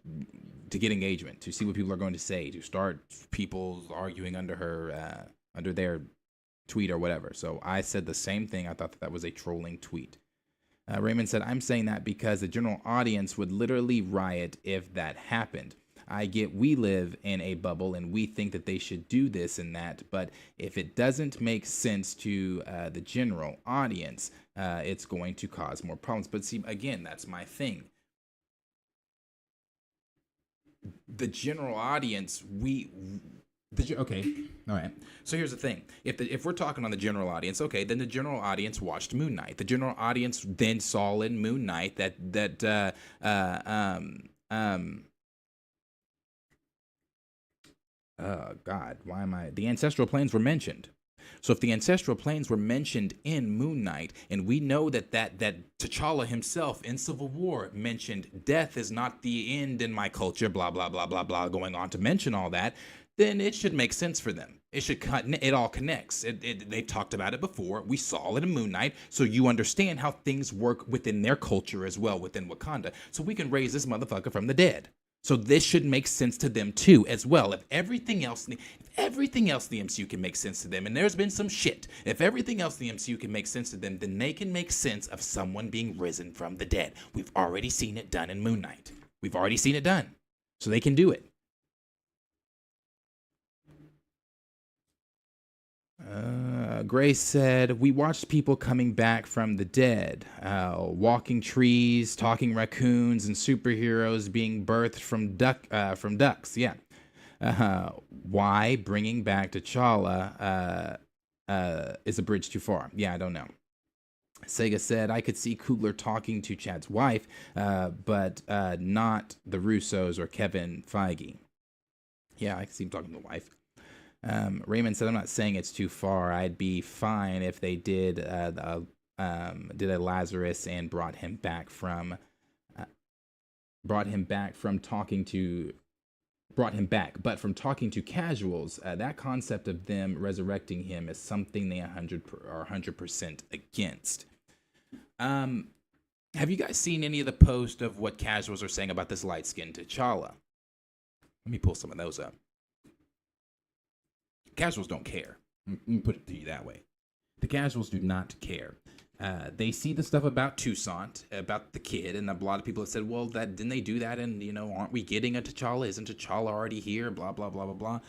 engagement, to see what people are going to say, to start people arguing under her, under their tweet or whatever. So I said the same thing. I thought that was a trolling tweet. Raymond said, I'm saying that because the general audience would literally riot if that happened. I get we live in a bubble and we think that they should do this and that, but if it doesn't make sense to the general audience, it's going to cause more problems. But see, again, that's my thing. The general audience, okay, all right. So here's the thing: if we're talking on the general audience, okay, then the general audience watched Moon Knight. The general audience then saw in Moon Knight oh God, why am I? The ancestral planes were mentioned. So if the ancestral planes were mentioned in Moon Knight, and we know that T'Challa himself in Civil War mentioned death is not the end in my culture, blah, blah, blah, blah, blah, going on to mention all that, then it should make sense for them. It all connects. They've talked about it before. We saw it in Moon Knight, so you understand how things work within their culture as well, within Wakanda. So we can raise this motherfucker from the dead. So this should make sense to them too, as well. If everything else the MCU can make sense to them, and there's been some shit, if everything else the MCU can make sense to them, then they can make sense of someone being risen from the dead. We've already seen it done in Moon Knight. We've already seen it done. So they can do it. Grace said, we watched people coming back from the dead, walking trees, talking raccoons, and superheroes being birthed from ducks. Yeah. Why bringing back T'Challa is a bridge too far? Yeah, I don't know. Sega said, I could see Coogler talking to Chad's wife, but not the Russos or Kevin Feige. Yeah, I can see him talking to the wife. Raymond said, I'm not saying it's too far. I'd be fine if they did a Lazarus and brought him back from talking to casuals. That concept of them resurrecting him is something they are 100% against. Have you guys seen any of the post of what casuals are saying about this light-skinned T'Challa? Let me pull some of those up. Casuals don't care. Let me put it to you that way. The casuals do not care. They see the stuff about Toussaint, about the kid, and a lot of people have said, well, didn't they do that? And, aren't we getting a T'Challa? Isn't T'Challa already here? Blah, blah, blah, blah, blah.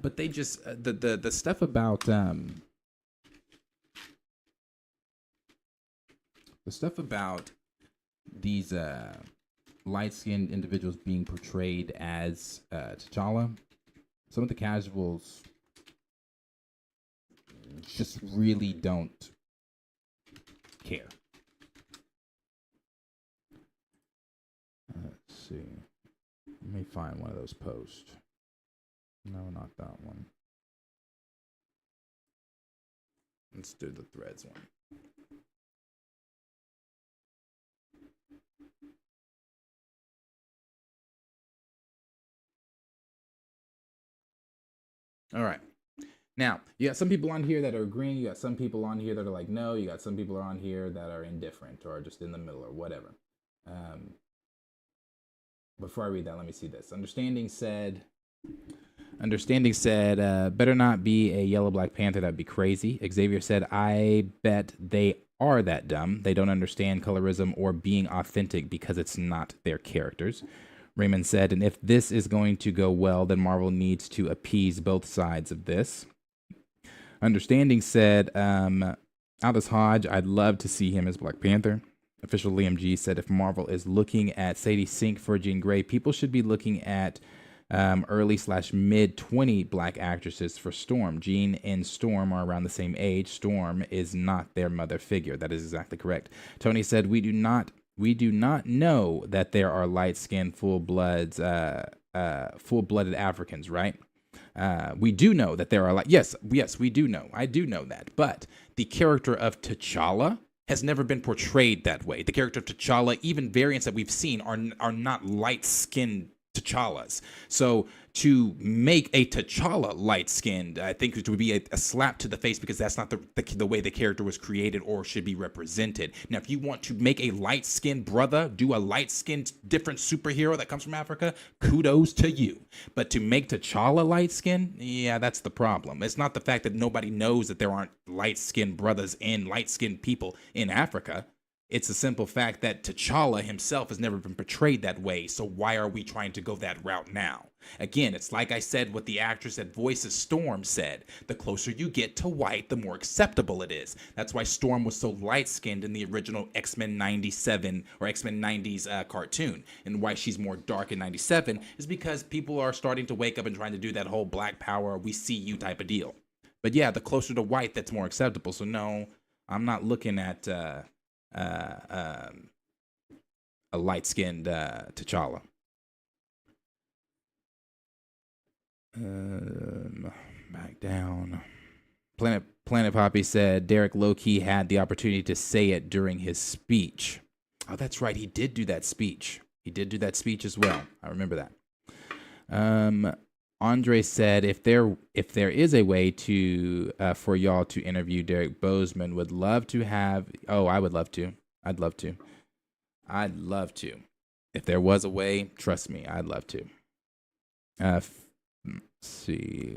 But they just, the stuff about, these light-skinned individuals being portrayed as T'Challa, some of the casuals just really don't care. Let's see. Let me find one of those posts. No, not that one. Let's do the Threads one. All right. Now, you got some people on here that are agreeing. You got some people on here that are like, no. You got some people on here that are indifferent or just in the middle or whatever. Before I read that, let me see this. Understanding said, better not be a yellow Black Panther. That'd be crazy. Xavier said, I bet they are that dumb. They don't understand colorism or being authentic because it's not their characters. Raymond said, and if this is going to go well, then Marvel needs to appease both sides of this. Understanding said, Aldous Hodge, I'd love to see him as Black Panther. Official Liam G said, if Marvel is looking at Sadie Sink for Jean Grey, people should be looking at early/mid 20 Black actresses for Storm. Jean and Storm are around the same age. Storm is not their mother figure. That is exactly correct. Tony said, we do not know that there are light-skinned, full-blooded Africans, right? We do know that there are yes, we do know. I do know that. But the character of T'Challa has never been portrayed that way. The character of T'Challa, even variants that we've seen, are not light-skinned T'Challas. So to make a T'Challa light-skinned, I think it would be a slap to the face because that's not the way the character was created or should be represented. Now, if you want to make a light-skinned brother do a light-skinned different superhero that comes from Africa, kudos to you. But to make T'Challa light-skinned, yeah, that's the problem. It's not the fact that nobody knows that there aren't light-skinned brothers and light-skinned people in Africa. It's a simple fact that T'Challa himself has never been portrayed that way, so why are we trying to go that route now? Again, it's like I said what the actress that voices Storm said. The closer you get to white, the more acceptable it is. That's why Storm was so light-skinned in the original X-Men 97 or X-Men 90s cartoon. And why she's more dark in 97 is because people are starting to wake up and trying to do that whole Black Power, we see you type of deal. But yeah, the closer to white, that's more acceptable. So no, I'm not looking at a light-skinned T'Challa. Back down. Planet Poppy said Derek low-key had the opportunity to say it during his speech. Oh, that's right. He did do that speech. He did do that speech as well. I remember that. Andre said if there is a way to for y'all to interview Derek Bozeman, would love to have. Oh, I would love to. I'd love to. If there was a way, trust me, I'd love to. Let's see.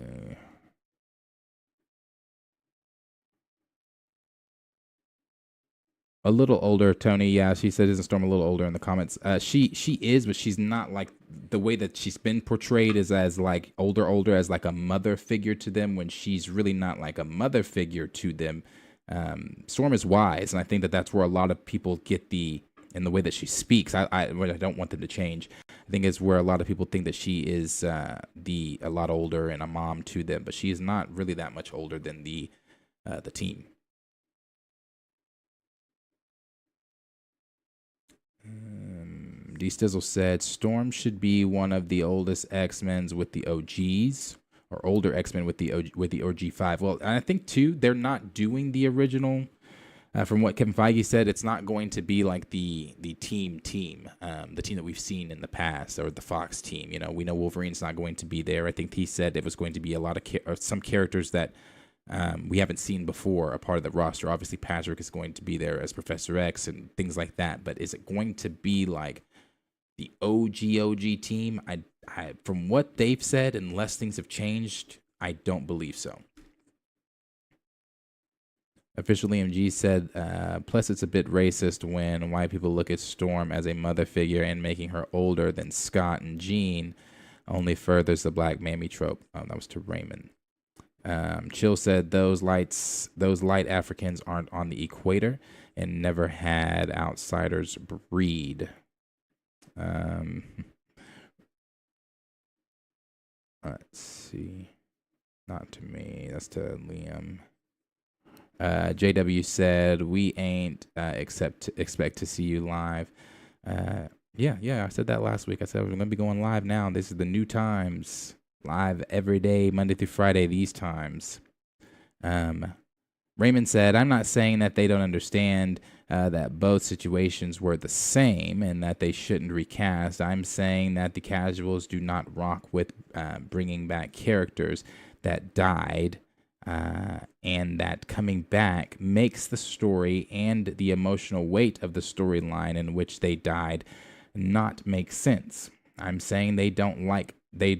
A little older, Tony. Yeah, she said, "Isn't Storm a little older?" In the comments, she is, but she's not like the way that she's been portrayed is as like older, as like a mother figure to them. When she's really not like a mother figure to them. Storm is wise, and I think that that's where a lot of people get in the way that she speaks. I don't want them to change. I think it's where a lot of people think that she is a lot older and a mom to them, but she is not really that much older than the team. D Stizzle said Storm should be one of the oldest X-Men's with the OGs, or older X-Men with the OG5. Well, I think too they're not doing the original. From what Kevin Feige said, it's not going to be like the team, the team that we've seen in the past, or the Fox team. You know, we know Wolverine's not going to be there. I think he said it was going to be a lot of some characters that we haven't seen before a part of the roster. Obviously, Patrick is going to be there as Professor X and things like that. But is it going to be like the OG team? I from what they've said, unless things have changed, I don't believe so. Official EMG said, plus it's a bit racist when white people look at Storm as a mother figure and making her older than Scott and Jean only furthers the black mammy trope. Oh, that was to Raymond. Chill said those light Africans aren't on the equator and never had outsiders breed. Let's see. Not to me. That's to Liam. JW said we ain't expect to see you live. Yeah. I said that last week. I said we're gonna be going live now. This is the new times. Live every day, Monday through Friday. These times. Raymond said, I'm not saying that they don't understand that both situations were the same and that they shouldn't recast. I'm saying that the casuals do not rock with bringing back characters that died, and that coming back makes the story and the emotional weight of the storyline in which they died not make sense. I'm saying they don't like it.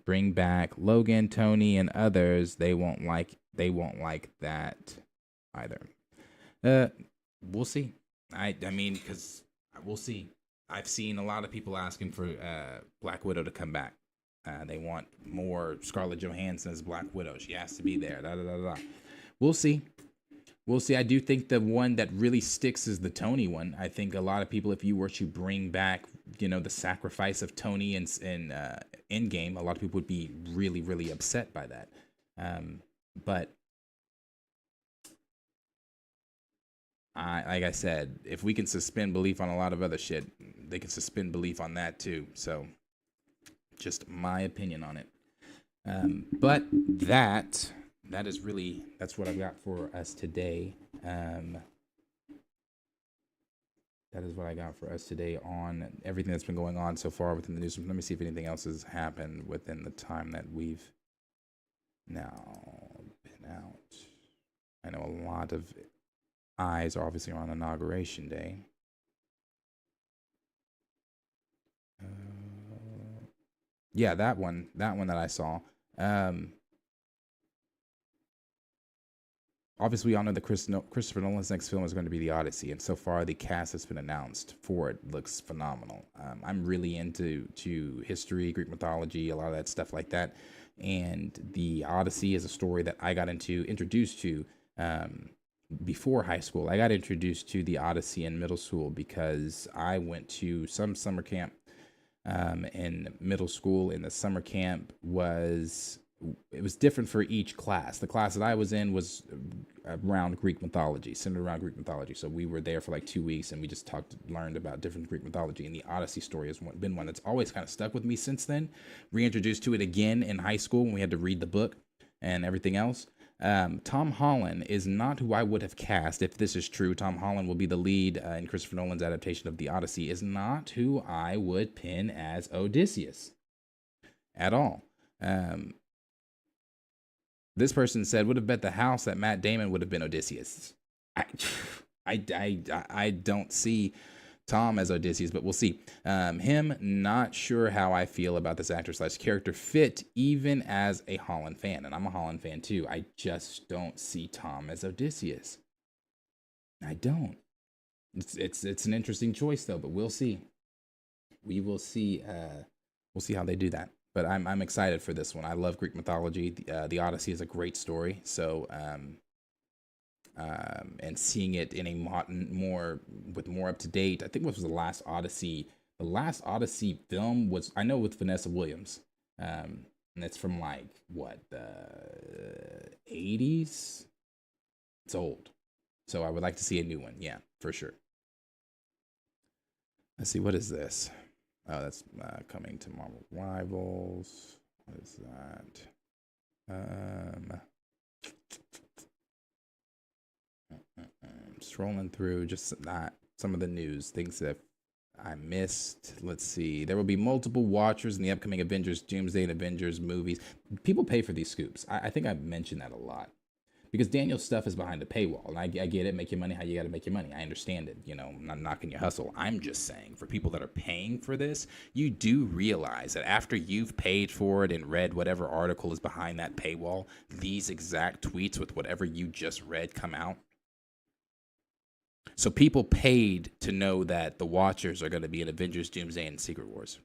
Bring back Logan, Tony, and others. They won't like that either. We'll see. I mean, because we'll see. I've seen a lot of people asking for Black Widow to come back. They want more Scarlett Johansson as Black Widow. She has to be there. We'll see. I do think the one that really sticks is the Tony one. I think a lot of people, if you were to bring back, the sacrifice of Tony in Endgame, a lot of people would be really, really upset by that. But like I said, if we can suspend belief on a lot of other shit, they can suspend belief on that too. So, just my opinion on it. But that's what I've got for us today. That is what I got for us today on everything that's been going on so far within the news. Let me see if anything else has happened within the time that we've now been out. I know a lot of eyes are obviously on Inauguration Day. Yeah, that one that I saw. Obviously, we all know that Christopher Nolan's next film is going to be The Odyssey, and so far the cast that's been announced for it looks phenomenal. I'm really into history, Greek mythology, a lot of that stuff like that, and The Odyssey is a story that I got introduced to before high school. I got introduced to The Odyssey in middle school because I went to some summer camp in middle school, and the summer camp was different for each class. The class that I was in was around Greek mythology, centered around Greek mythology. So we were there for like 2 weeks, and we just learned about different Greek mythology. And the Odyssey story has been one that's always kind of stuck with me since then. Reintroduced to it again in high school when we had to read the book. and everything else. Tom Holland is not who I would have cast if this is true. Tom Holland will be the lead in Christopher Nolan's adaptation of The Odyssey. Is not who I would pin as Odysseus at all. This person said, would have bet the house that Matt Damon would have been Odysseus. I don't see Tom as Odysseus, but we'll see. Him, not sure how I feel about this actor / character fit, even as a Holland fan. And I'm a Holland fan too. I just don't see Tom as Odysseus. I don't. It's an interesting choice though, but we'll see. We will see. We'll see how they do that. But I'm excited for this one. I love Greek mythology. The Odyssey is a great story. So and seeing it in a more up to date. I think what was the last Odyssey? The last Odyssey film was, I know, with Vanessa Williams, and it's from like what, the 80s. It's old, so I would like to see a new one. Yeah, for sure. Let's see, what is this? Oh, that's coming to Marvel Rivals. What is that? Scrolling through just some of the news, things that I missed. Let's see. There will be multiple watchers in the upcoming Avengers Doomsday and Avengers movies. People pay for these scoops. I think I've mentioned that a lot. Because Daniel's stuff is behind the paywall. And I get it. Make your money how you got to make your money. I understand it. You know, I'm not knocking your hustle. I'm just saying, for people that are paying for this, you do realize that after you've paid for it and read whatever article is behind that paywall, these exact tweets with whatever you just read come out. So people paid to know that the Watchers are going to be in Avengers, Doomsday, and Secret Wars.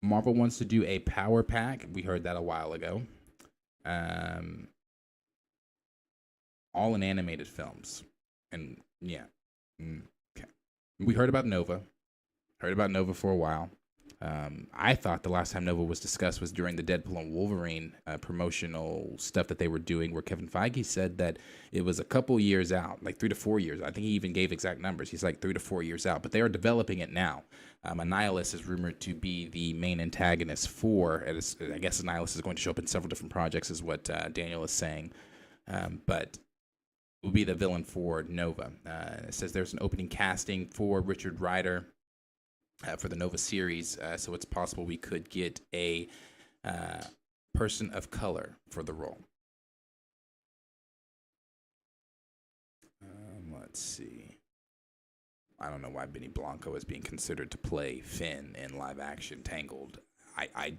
Marvel wants to do a power pack. We heard that a while ago. All in animated films. And yeah. Okay. We heard about Nova. Heard about Nova for a while. I thought the last time Nova was discussed was during the Deadpool and Wolverine promotional stuff that they were doing, where Kevin Feige said that it was a couple years out, like 3 to 4 years. I think he even gave exact numbers. He's like 3 to 4 years out, but they are developing it now. Annihilus is rumored to be the main antagonist for, I guess Annihilus is going to show up in several different projects, is what Daniel is saying, but will be the villain for Nova. It says there's an opening casting for Richard Rider for the Nova series, so it's possible we could get a person of color for the role. Let's see. I don't know why Benny Blanco is being considered to play Finn in live action Tangled. I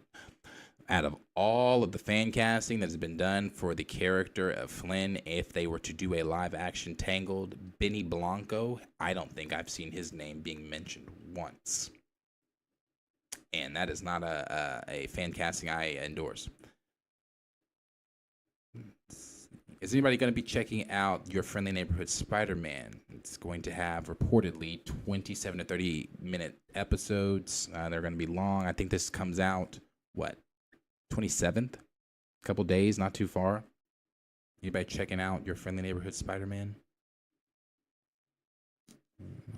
out of all of the fan casting that has been done for the character of Flynn, if they were to do a live action Tangled, Benny Blanco, I don't think I've seen his name being mentioned once. And that is not a fan casting I endorse. Is anybody going to be checking out Your Friendly Neighborhood Spider-Man? It's going to have reportedly 27 to 30 minute episodes. They're going to be long. I think this comes out, 27th? A couple days, not too far. Anybody checking out Your Friendly Neighborhood Spider-Man?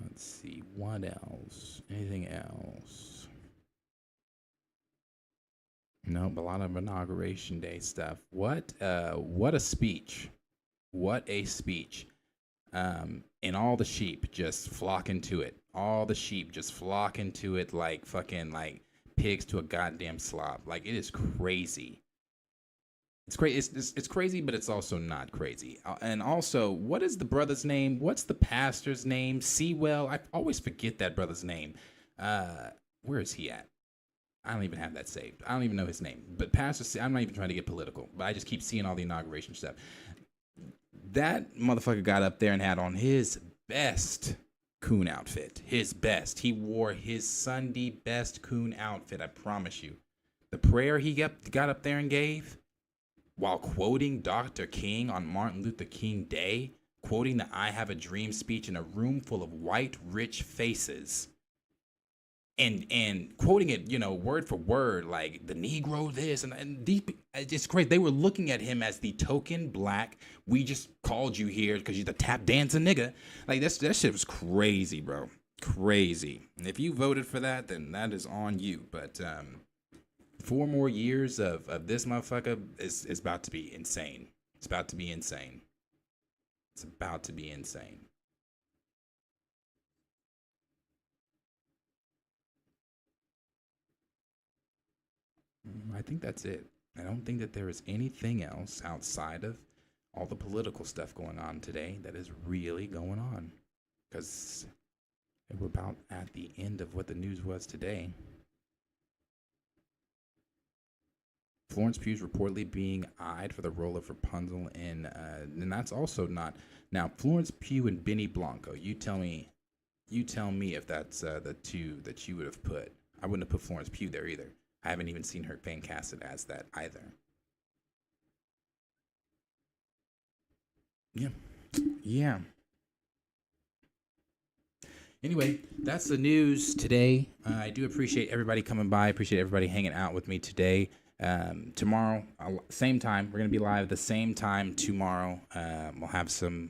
Let's see. What else? Anything else? Nope, a lot of Inauguration Day stuff. What a speech. What a speech. And all the sheep just flock into it. All the sheep just flock into it like fucking like pigs to a goddamn slop. Like, it is crazy. It's crazy. It's crazy, but it's also not crazy. And also, what is the brother's name? What's the pastor's name? Sewell. I always forget that brother's name. Where is he at? I don't even have that saved. I don't even know his name. But Pastor, I'm not even trying to get political, but I just keep seeing all the inauguration stuff. That motherfucker got up there and had on his best coon outfit. His best. He wore his Sunday best coon outfit, I promise you. The prayer he got up there and gave while quoting Dr. King on Martin Luther King Day, quoting the I Have a Dream speech in a room full of white, rich faces. And quoting it, word for word, like the Negro this and deep. It's crazy. They were looking at him as the token black. We just called you here because you're the tap dancing nigga. Like that shit was crazy, bro. Crazy. And if you voted for that, then that is on you. But 4 more years of this motherfucker is about to be insane. It's about to be insane. It's about to be insane. I think that's it. I don't think that there is anything else outside of all the political stuff going on today that is really going on. Because we're about at the end of what the news was today. Florence Pugh's reportedly being eyed for the role of Rapunzel, and that's also not. Now, Florence Pugh and Benny Blanco. You tell me if that's the two that you would have put. I wouldn't have put Florence Pugh there either. I haven't even seen her fan casted as that either. Yeah. Anyway, that's the news today. I do appreciate everybody coming by. Appreciate everybody hanging out with me today. Tomorrow, same time. We're going to be live at the same time tomorrow. We'll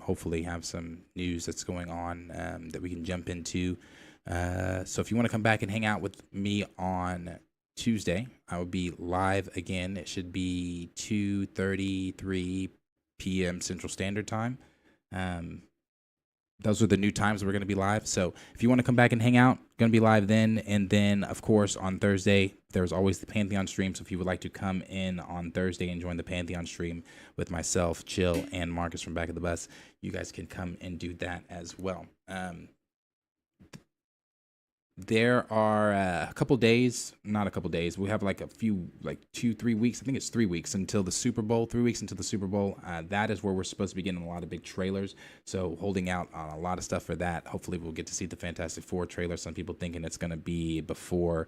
hopefully have some news that's going on that we can jump into. So if you want to come back and hang out with me on Tuesday, I will be live again. It should be 2:33 p.m. Central Standard Time. Those are the new times we're going to be live. So if you want to come back and hang out, going to be live then. And then, of course, on Thursday, there's always the Pantheon stream. So if you would like to come in on Thursday and join the Pantheon stream with myself, Chill, and Marcus from Back of the Bus, you guys can come and do that as well. There are not a couple days. We have like 2-3 weeks. I think it's 3 weeks until the Super Bowl, 3 weeks until the Super Bowl. That is where we're supposed to be getting a lot of big trailers. So holding out on a lot of stuff for that. Hopefully we'll get to see the Fantastic Four trailer. Some people thinking it's going to be before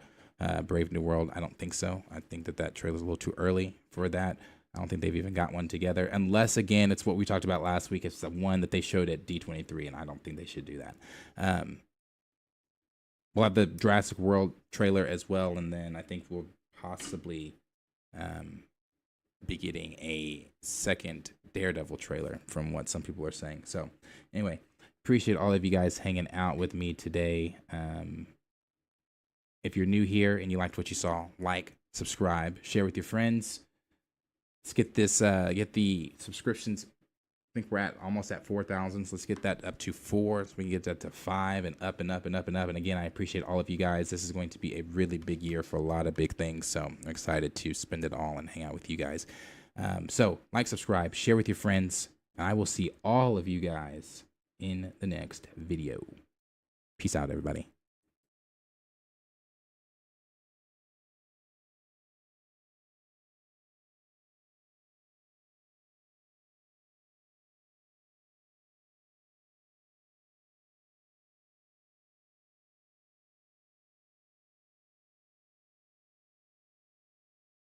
Brave New World. I don't think so. I think that trailer's a little too early for that. I don't think they've even got one together. Unless, again, it's what we talked about last week. It's the one that they showed at D23, and I don't think they should do that. We'll have the Jurassic World trailer as well, and then I think we'll possibly be getting a second Daredevil trailer from what some people are saying. So anyway, appreciate all of you guys hanging out with me today. If you're new here and you liked what you saw, like, subscribe, share with your friends. Let's get this, get the subscriptions. I think we're almost at 4,000. So let's get that up to 4, so we can get that to 5 and up and up and up and up. And again, I appreciate all of you guys. This is going to be a really big year for a lot of big things. So I'm excited to spend it all and hang out with you guys. So like, subscribe, share with your friends. And I will see all of you guys in the next video. Peace out, everybody.